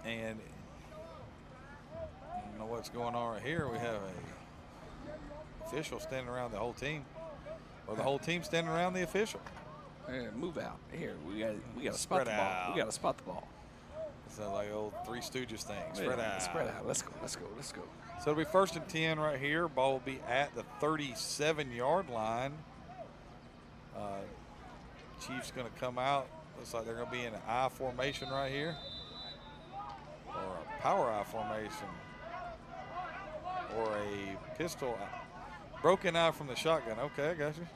S4: And I don't know what's going on right here. We have a official standing around the whole team, or the whole team standing around the official.
S3: Hey, move out. Here, we got to spot the ball. We got to spot the ball.
S4: Sounds like old Three Stooges thing.
S3: Spread out. Spread out. Let's go.
S4: So it'll be 1st and 10 right here. Ball will be at the 37-yard line. Chiefs going to come out. Looks like they're going to be in an I formation right here, or a power I formation, or a pistol. Broken eye from the shotgun. Okay, I got you.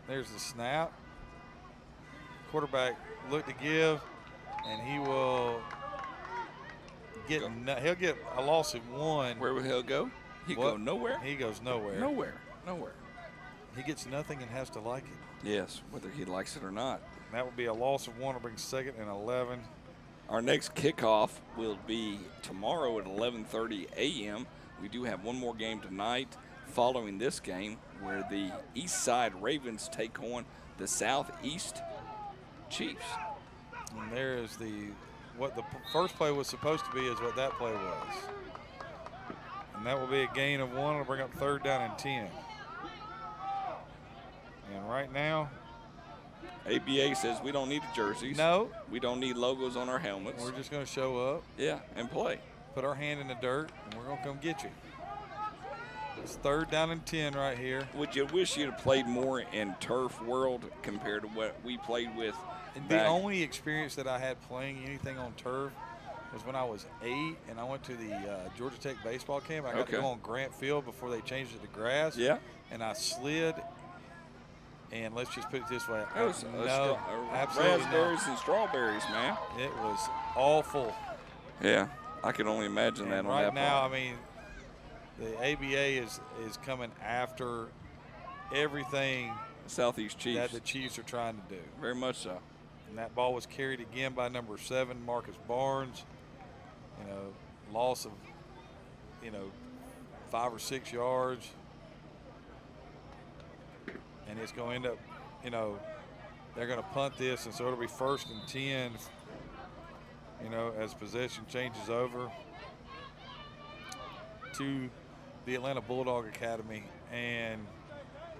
S4: There's the snap. Quarterback look to give. And he will get he'll get a loss of 1.
S3: Where will he go? He go nowhere?
S4: He goes nowhere.
S3: Nowhere.
S4: He gets nothing and has to like it.
S3: Yes, whether he likes it or not.
S4: That would be a loss of 1 to bring 2nd and 11.
S3: Our next kickoff will be tomorrow at 11:30 a.m. We do have one more game tonight following this game where the East Side Ravens take on the Southeast Chiefs.
S4: And there is what the first play was supposed to be is what that play was. And that will be a gain of 1. It'll bring up 3rd down and 10. And right now,
S3: ABA says we don't need the jerseys.
S4: No.
S3: We don't need logos on our helmets.
S4: We're just going to show up.
S3: Yeah, and play.
S4: Put our hand in the dirt, and we're going to come get you. It's 3rd down and 10 right here.
S3: Would you wish you'd have played more in turf world compared to what we played with?
S4: The only experience that I had playing anything on turf was when I was 8 and I went to the Georgia Tech baseball camp. I got to go on Grant Field before they changed it to grass.
S3: Yeah.
S4: And I slid, and let's just put it this way.
S3: Absolutely raspberries and strawberries, man.
S4: It was awful.
S3: Yeah, I can only imagine that on
S4: right
S3: that
S4: now,
S3: part.
S4: I mean, the ABA is coming after everything
S3: Southeast Chiefs
S4: that the Chiefs are trying to do.
S3: Very much so.
S4: And that ball was carried again by number 7, Marcus Barnes. Loss of, 5 or 6 yards. And it's going to end up, they're going to punt this, and so it'll be 1st and 10, as possession changes over to the Atlanta Bulldog Academy, and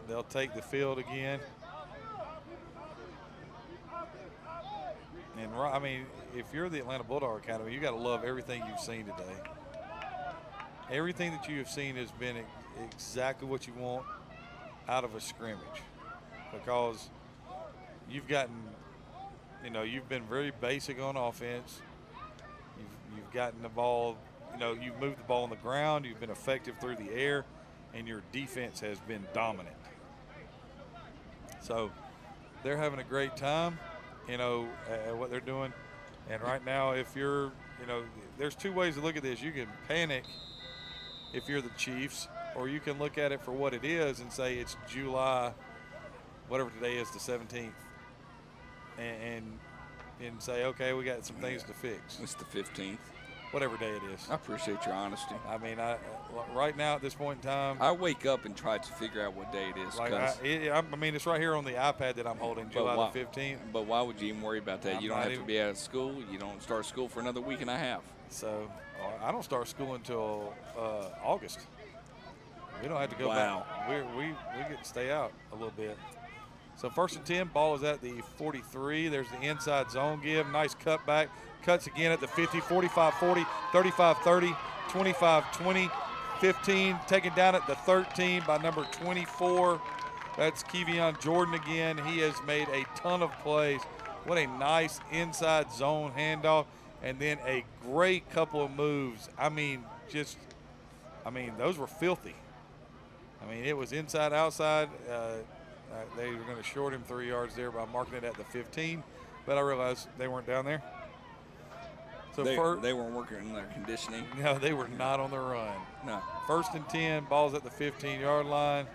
S4: they'll take the field again. And I mean, if you're the Atlanta Bulldog Academy, you got to love everything you've seen today. Everything that you have seen has been exactly what you want out of a scrimmage, because you've gotten you know, you've been very basic on offense. You've gotten the ball, you know, you've moved the ball on the ground. You've been effective through the air, and your defense has been dominant. So they're having a great time, you know, at what they're doing. And right now, if you're, you know, there's two ways to look at this. You can panic if you're the Chiefs, or you can look at it for what it is and say it's July, whatever today is, the 17th, and say, okay, we got some things to fix.
S3: It's the 15th.
S4: Whatever day it is.
S3: I appreciate your honesty.
S4: I mean, right now at this point in time,
S3: I wake up and try to figure out what day it is.
S4: like I mean, it's right here on the iPad that I'm holding, July the 15th.
S3: But why would you even worry about that? You don't have to be out of school. You don't start school for another week and a half.
S4: So I don't start school until August. We don't have to go
S3: Wow.
S4: back. We get to stay out a little bit. So 1st and 10, ball is at the 43. There's the inside zone give. Nice cutback. Cuts again at the 50, 45-40, 35-30, 25-20, 15. Taken down at the 13 by number 24. That's Kevion Jordan again. He has made a ton of plays. What a nice inside zone handoff. And then a great couple of moves. I mean, those were filthy. I mean, it was inside, outside. They were going to short him 3 yards there by marking it at the 15, but I realized they weren't down there. So
S3: they weren't working in their conditioning.
S4: No, they were not on the run.
S3: No.
S4: 1st and 10, ball's at the 15-yard line.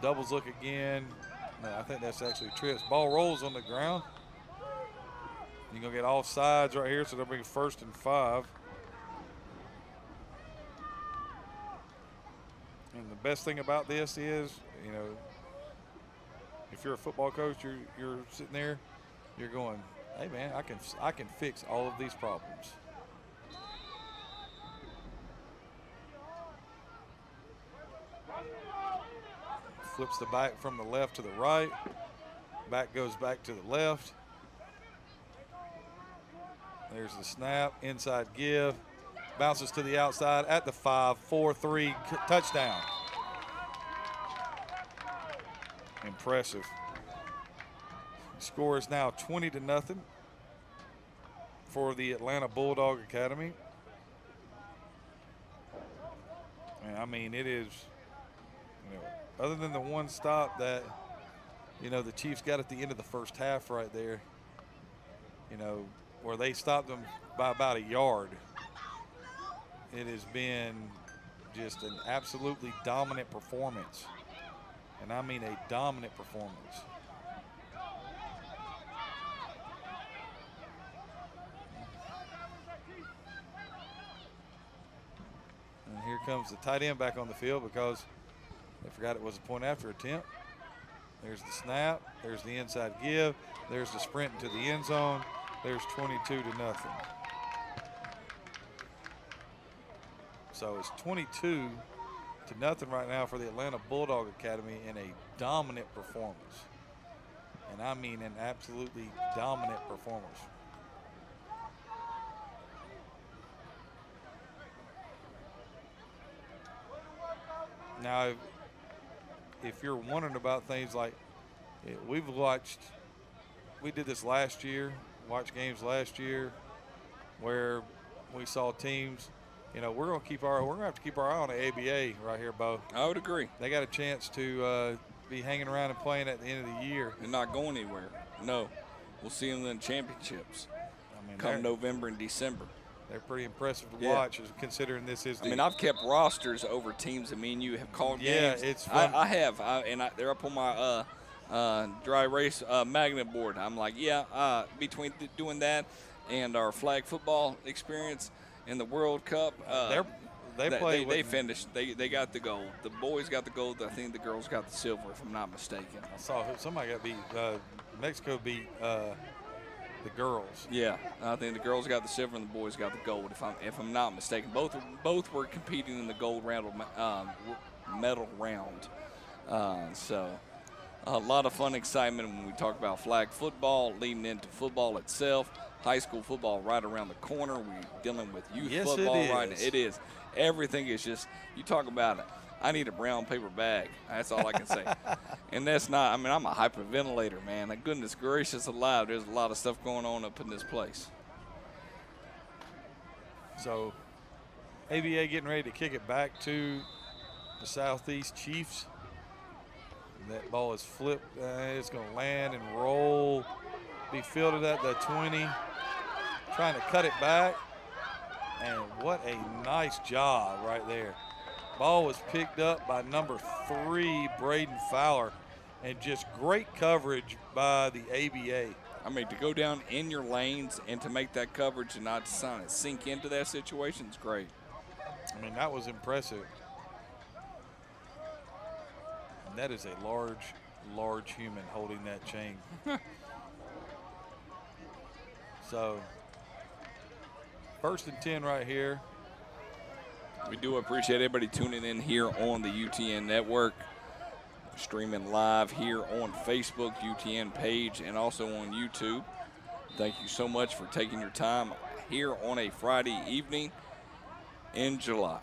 S4: Doubles look again. No, I think that's actually trips. Ball rolls on the ground. You're going to get all sides right here, so they'll bring 1st and 5. And the best thing about this is, you know, if you're a football coach, you're sitting there, you're going, hey man, I can fix all of these problems. Flips the back from the left to the right. Back goes back to the left. There's the snap, inside give. Bounces to the outside at the 5, 4-3, touchdown. Impressive. The score is now 20-0 for the Atlanta Bulldog Academy. And I mean, it is, you know, other than the one stop that, you know, the Chiefs got at the end of the first half right there, you know, where they stopped them by about a yard. It has been just an absolutely dominant performance. And I mean a dominant performance. And here comes the tight end back on the field because they forgot it was a point after attempt. There's the snap. There's the inside give. There's the sprint into the end zone. There's 22-0. So it's 22-0 right now for the Atlanta Bulldog Academy in a dominant performance. And I mean an absolutely dominant performance. Now, if you're wondering about things like, we did this last year, watched games last year where we saw teams. You know, we're going to have to keep our eye on the ABA right here, Bo.
S3: I would agree.
S4: They got a chance to be hanging around and playing at the end of the year.
S3: And not going anywhere. No. We'll see them in the championships
S4: I mean,
S3: come November and December.
S4: They're pretty impressive to watch, considering this is the
S3: I mean, I've kept rosters over teams that me and you have called games.
S4: Yeah, it's fun.
S3: I have. They're up on my dry erase magnet board. I'm like, between doing that and our flag football experience in the World Cup, they finished. They got the gold. The boys got the gold. I think the girls got the silver, if I'm not mistaken.
S4: I saw somebody got beat. Mexico beat the girls.
S3: Yeah, I think the girls got the silver and the boys got the gold, if I'm not mistaken. Both were competing in the gold medal round. So a lot of fun excitement when we talk about flag football, leading into football itself. High school football right around the corner. We're dealing with youth football right now. It is. Everything is just, you talk about I need a brown paper bag. That's all I can say. And that's not, I mean, I'm a hyperventilator, man. Goodness gracious alive, there's a lot of stuff going on up in this place.
S4: So, ABA getting ready to kick it back to the Southeast Chiefs. And that ball is flipped. It's going to land and roll. Be fielded at the 20. Trying to cut it back. And what a nice job right there. Ball was picked up by number 3, Braden Fowler. And just great coverage by the ABA.
S3: I mean, to go down in your lanes and to make that coverage and not sink into that situation is great.
S4: I mean, that was impressive. And that is a large, large human holding that chain. So, 1st and 10 right here.
S3: We do appreciate everybody tuning in here on the UTN network. Streaming live here on Facebook, UTN page, and also on YouTube. Thank you so much for taking your time here on a Friday evening in July.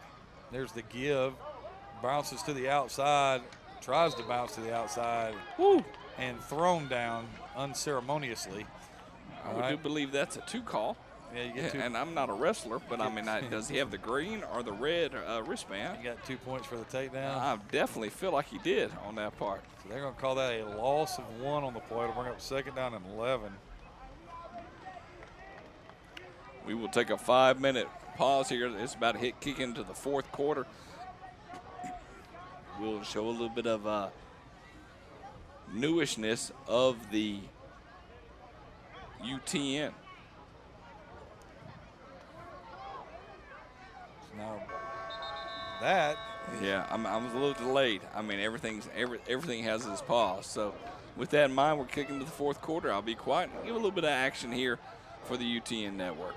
S4: There's the give. Bounces to the outside. Tries to bounce to the outside.
S3: Woo.
S4: And thrown down unceremoniously.
S3: I do believe that's a 2 call.
S4: Yeah, you get 2.
S3: And I'm not a wrestler, but I mean, does he have the green or the red wristband?
S4: You got 2 points for the takedown.
S3: I definitely feel like he did on that part.
S4: So they're going to call that a loss of 1 on the play to bring up 2nd down and 11.
S3: We will take a 5-minute pause here. It's about to kick into the 4th quarter. We'll show a little bit of newishness of the UTN.
S4: Now that.
S3: Yeah, I'm a little delayed. I mean, everything has its pause. So with that in mind, we're kicking to the 4th quarter. I'll be quiet and give a little bit of action here for the UTN network.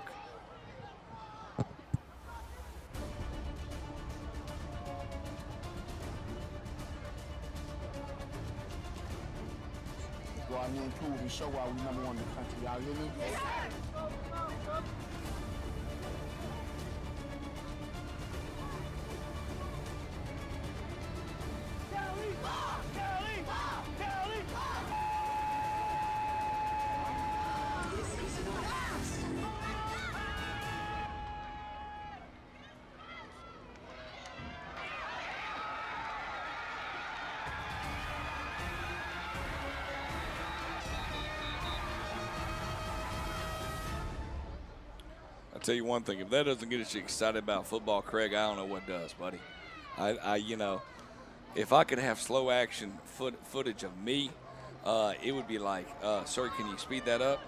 S1: Go out here and prove and show why we number 1 in the country. Y'all hear me?
S3: I'll tell you one thing, if that doesn't get us excited about football, Craig, I don't know what does, buddy. You know, if I could have slow action footage of me, it would be like, sorry, can you speed that up?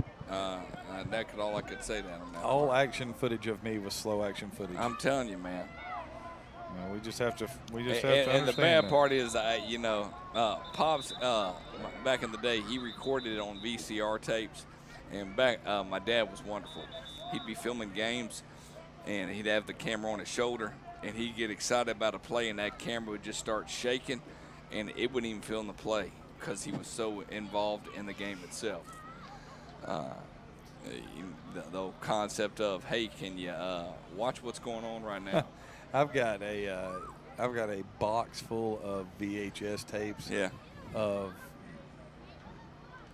S3: That's all I could say to them.
S4: All action footage of me was slow action footage.
S3: I'm telling you, man.
S4: We just have to.
S3: And the bad part is, you know, Pops back in the day, he recorded it on VCR tapes, and my dad was wonderful. He'd be filming games, and he'd have the camera on his shoulder, and he'd get excited about a play, and that camera would just start shaking, and it wouldn't even film the play because he was so involved in the game itself. The concept of, hey, can you watch what's going on right now?
S4: I've got a box full of VHS tapes.
S3: Yeah.
S4: Of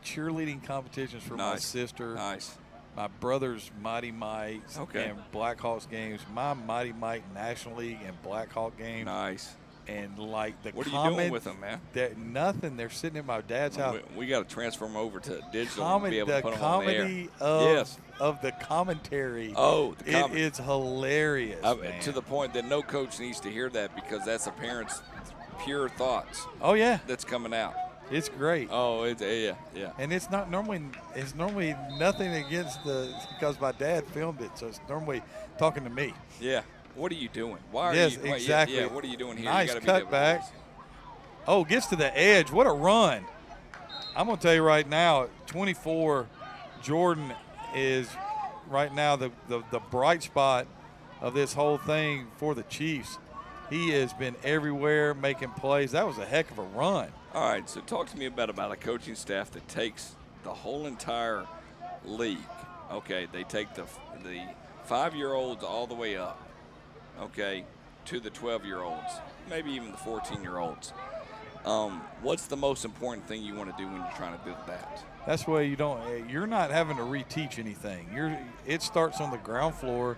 S4: cheerleading competitions for my sister.
S3: Nice.
S4: My brother's Mighty Mites and Blackhawks games. My Mighty Mite National League and Blackhawk games.
S3: Nice.
S4: And like the
S3: what are you doing with them, man?
S4: Nothing. They're sitting at my dad's house.
S3: We got to transfer them over to digital and be able to put them on the air.
S4: Of the commentary.
S3: Oh,
S4: it's hilarious.
S3: To the point that no coach needs to hear that because that's a parent's pure thoughts.
S4: Oh yeah,
S3: that's coming out.
S4: It's great.
S3: Oh, yeah.
S4: And it's not normally. It's normally nothing against because my dad filmed it, so it's normally talking to me.
S3: Yeah. What are you doing? Why are
S4: you?
S3: Yes,
S4: exactly.
S3: Yeah, what are you doing here?
S4: Nice
S3: you
S4: cutback. Oh, gets to the edge. What a run. I'm going to tell you right now, 24, Jordan is right now the bright spot of this whole thing for the Chiefs. He has been everywhere making plays. That was a heck of a run.
S3: All right, so talk to me about a coaching staff that takes the whole entire league. Okay, they take the 5-year-olds all the way up, okay, to the 12-year-olds, maybe even the 14-year-olds. What's the most important thing you want to do when you're trying to build that?
S4: That's why you're not having to reteach anything. It starts on the ground floor,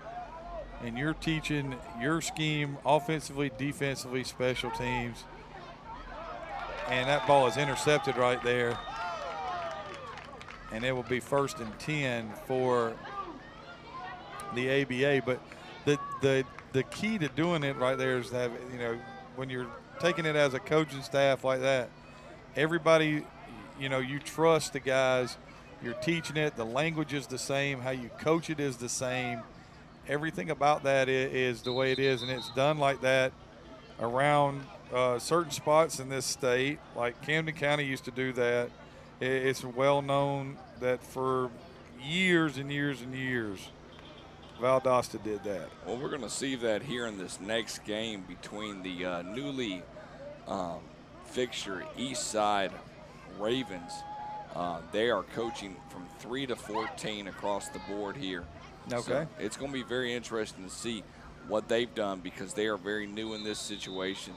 S4: and you're teaching your scheme offensively, defensively, special teams. And that ball is intercepted right there. And it will be 1st and 10 for the ABA. But the key to doing it right there is that, when you're taking it as a coaching staff like that, everybody, you trust the guys. You're teaching it. The language is the same. How you coach it is the same. Everything about that is the way it is, and it's done like that around certain spots in this state. Like Camden County used to do that. It's well known that for years and years and years, Valdosta did that.
S3: Well, we're going to see that here in this next game between the newly fixture East Side Ravens. They are coaching from 3 to 14 across the board here.
S4: Okay.
S3: So it's going to be very interesting to see what they've done because they are very new in this situation.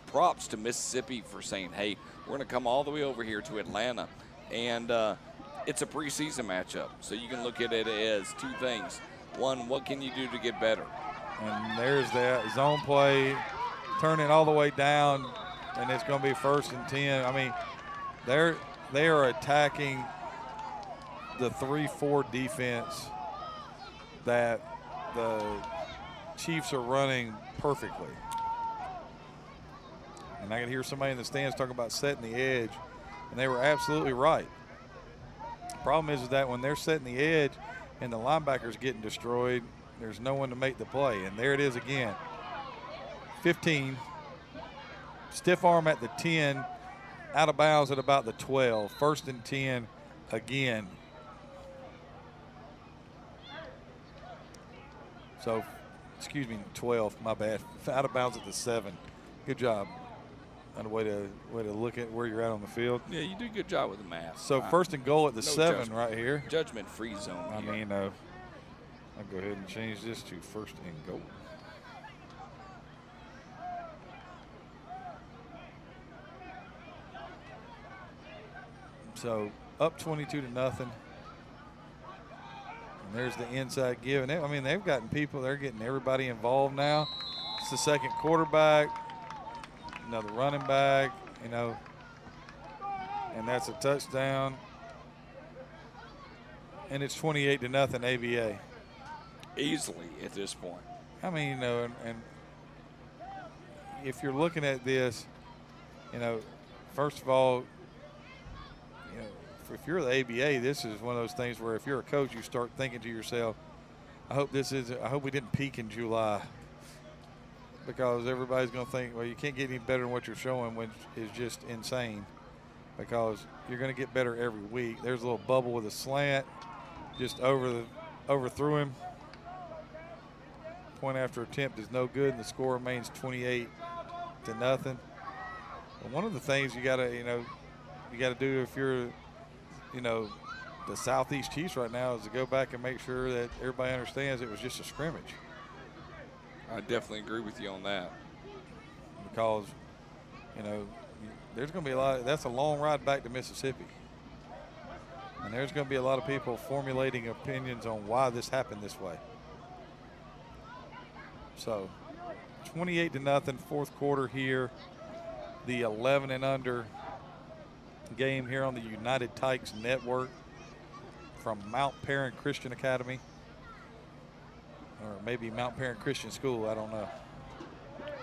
S3: Props to Mississippi for saying, hey, we're going to come all the way over here to Atlanta. And it's a preseason matchup. So you can look at it as two things. One, what can you do to get better?
S4: And there's that zone play, turn it all the way down, and it's going to be 1st and 10. I mean, they are attacking the 3-4 defense that the Chiefs are running perfectly. And I can hear somebody in the stands talking about setting the edge, and they were absolutely right. The problem is that when they're setting the edge and the linebacker's getting destroyed, there's no one to make the play. And there it is again. 15. Stiff arm at the 10, out of bounds at about the 12. 1st and 10 again. So, 12, my bad. Out of bounds at the 7. Good job. And a way to look at where you're at on the field.
S3: Yeah, you do a good job with the math.
S4: So 1st and goal at the 7
S3: judgment.
S4: right here.
S3: Judgment-free zone here.
S4: I'll go ahead and change this to 1st and goal. So up 22-0. And there's the inside give. And they've gotten people, they're getting everybody involved now. It's the second quarterback, another running back, and that's a touchdown. And it's 28-0 ABA.
S3: Easily at this point.
S4: And if you're looking at this, first of all, if you're the ABA, this is one of those things where if you're a coach, you start thinking to yourself, I hope we didn't peak in July. Because everybody's going to think, well, you can't get any better than what you're showing, which is just insane. Because you're going to get better every week. There's a little bubble with a slant, just overthrew him. Point after attempt is no good, and the score remains 28-0. But one of the things you got to do if you're, the Southeast Chiefs right now is to go back and make sure that everybody understands it was just a scrimmage.
S3: I definitely agree with you on that.
S4: Because, there's going to be that's a long ride back to Mississippi. And there's going to be a lot of people formulating opinions on why this happened this way. So, 28-0, fourth quarter here. The 11 and under game here on the United Tykes Network from Mount Perrin Christian Academy. Or maybe Mount Perrin Christian School, I don't know.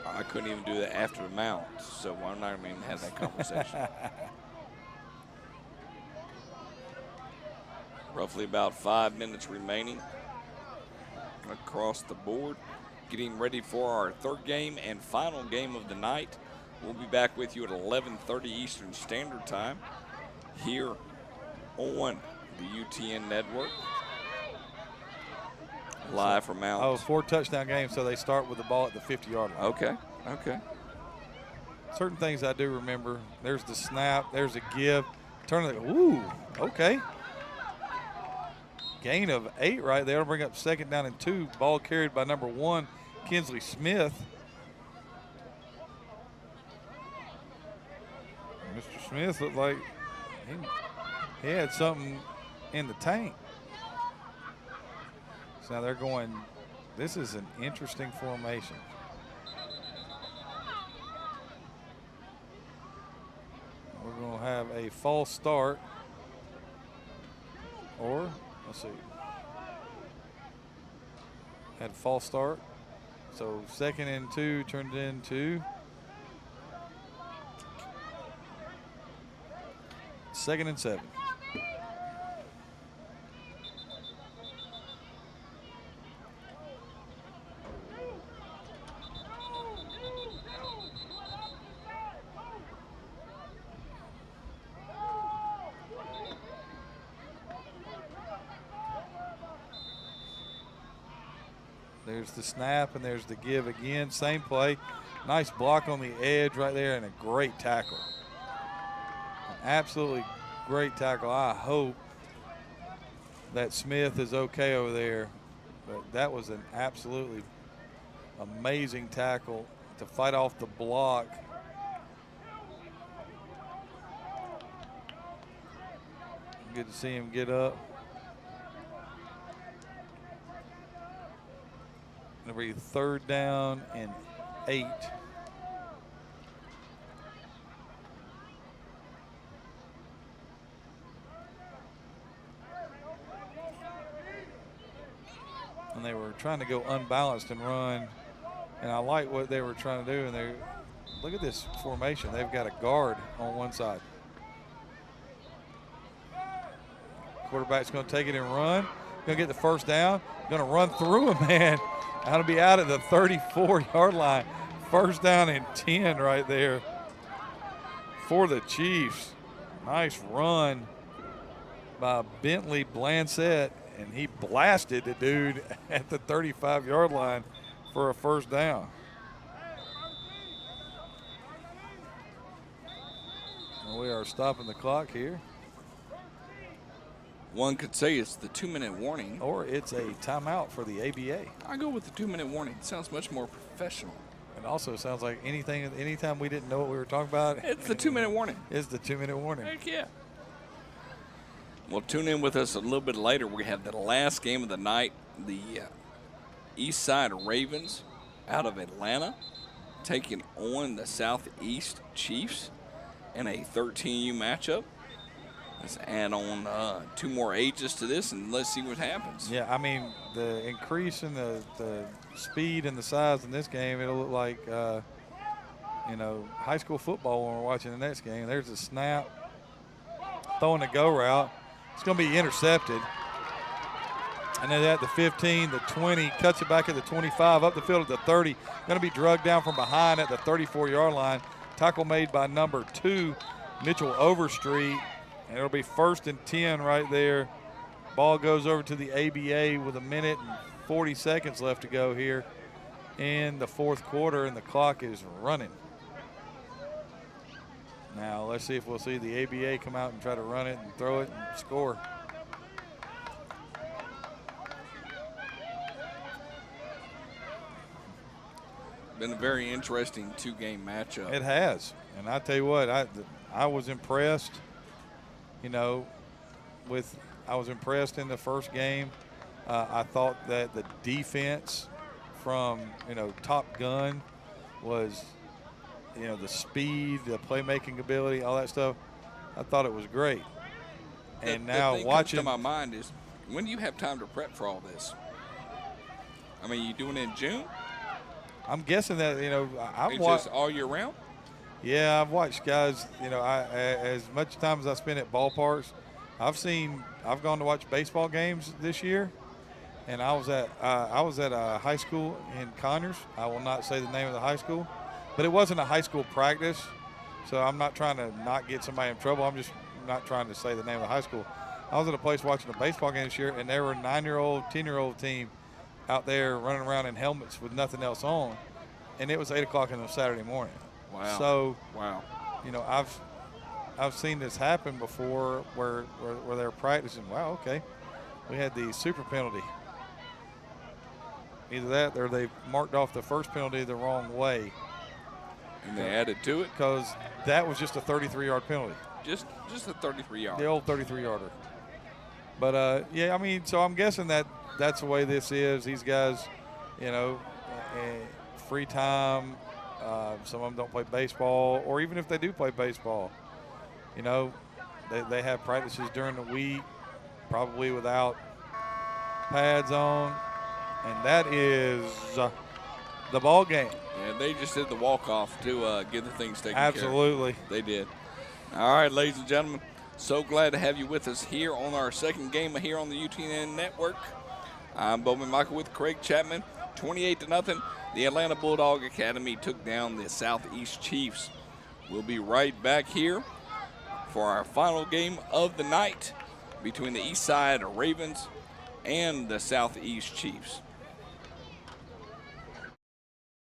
S3: I couldn't even do that after the Mount, so I'm not going to even have that conversation. Roughly about 5 minutes remaining across the board. Getting ready for our third game and final game of the night. We'll be back with you at 11:30 Eastern Standard Time here on the UTN Network. Live from Mount.
S4: 4 touchdown games, so they start with the ball at the 50-yard line.
S3: Okay.
S4: Certain things I do remember. There's the snap. There's a give. Turn it. Ooh, okay. Gain of 8 right there. Bring up 2nd down and 2. Ball carried by number 1, Kinsley Smith. Mr. Smith looked like he had something in the tank. So now they're going, this is an interesting formation. We're going to have a false start. Or, let's see. Had a false start. So 2nd and 2 turned into 2nd and 7. There's the snap and there's the give again. Same play. Nice block on the edge right there and a great tackle. An absolutely great tackle. I hope that Smith is okay over there. But that was an absolutely amazing tackle to fight off the block. Good to see him get up. It'll be 3rd down and 8. And they were trying to go unbalanced and run. And I like what they were trying to do. And they look at this formation. They've got a guard on one side. Quarterback's going to take it and run. Going to get the 1st down. Going to run through him, man. That'll be out at the 34-yard line. 1st down and 10 right there for the Chiefs. Nice run by Bentley Blancett, and he blasted the dude at the 35-yard line for a 1st down. And we are stopping the clock here.
S3: One could say it's the 2-minute warning.
S4: Or it's a timeout for the ABA.
S3: I go with the 2-minute warning. It sounds much more professional.
S4: It also sounds like anytime we didn't know what we were talking about.
S3: It's the 2-minute warning.
S4: It's the 2-minute warning.
S3: Heck yeah. Well, tune in with us a little bit later. We have the last game of the night. The East Side Ravens out of Atlanta taking on the Southeast Chiefs in a 13U matchup. Let's add on 2 more ages to this, and let's see what happens.
S4: Yeah, I mean, the increase in the speed and the size in this game, it'll look like, high school football when we're watching the next game. There's a snap, throwing a go route. It's going to be intercepted. And then at the 15, the 20, cuts it back at the 25, up the field at the 30. Going to be drugged down from behind at the 34-yard line. Tackle made by number 2, Mitchell Overstreet. And it'll be 1st and 10 right there. Ball goes over to the ABA with 1 minute and 40 seconds left to go here in the 4th quarter, and the clock is running. Now let's see if we'll see the ABA come out and try to run it and throw it and score.
S3: Been a very interesting 2-game matchup.
S4: It has, and I tell you what, I was impressed. I was impressed in the first game. I thought that the defense from, Top Gun was, the speed, the playmaking ability, all that stuff. I thought it was great. And now
S3: thing
S4: watching.
S3: comes to my mind is, when do you have time to prep for all this? I mean, you doing it in June?
S4: I'm guessing that, I've
S3: It's
S4: watched.
S3: just all year round?
S4: Yeah, I've watched guys, as much time as I spend at ballparks, I've gone to watch baseball games this year, and I was at a high school in Conyers. I will not say the name of the high school, but it wasn't a high school practice, so I'm not trying to not get somebody in trouble. I'm just not trying to say the name of the high school. I was at a place watching a baseball game this year, and there were a 9-year-old, 10-year-old team out there running around in helmets with nothing else on, and it was 8 o'clock on a Saturday morning.
S3: Wow.
S4: So,
S3: wow.
S4: I've seen this happen before where they're practicing. Wow, okay. We had the super penalty. Either that or they marked off the first penalty the wrong way.
S3: And they added to it.
S4: Because that was just a 33-yard penalty.
S3: Just a 33-yard.
S4: The old 33-yarder. But, yeah, I mean, so I'm guessing that's the way this is. These guys, you know, free time. Some of them don't play baseball. Or even if they do play baseball, you know, they have practices during the week, probably without pads on. And that is the ball game.
S3: Yeah, they just did the walk-off to get the things taken
S4: Absolutely.
S3: care of. They did. All right, ladies and gentlemen, so glad to have you with us here on our second game here on the UTN Network. I'm Bowman Michael with Craig Chapman. 28-0, the Atlanta Bulldog Academy took down the Southeast Chiefs. We'll be right back here for our final game of the night between the Eastside Ravens and the Southeast Chiefs.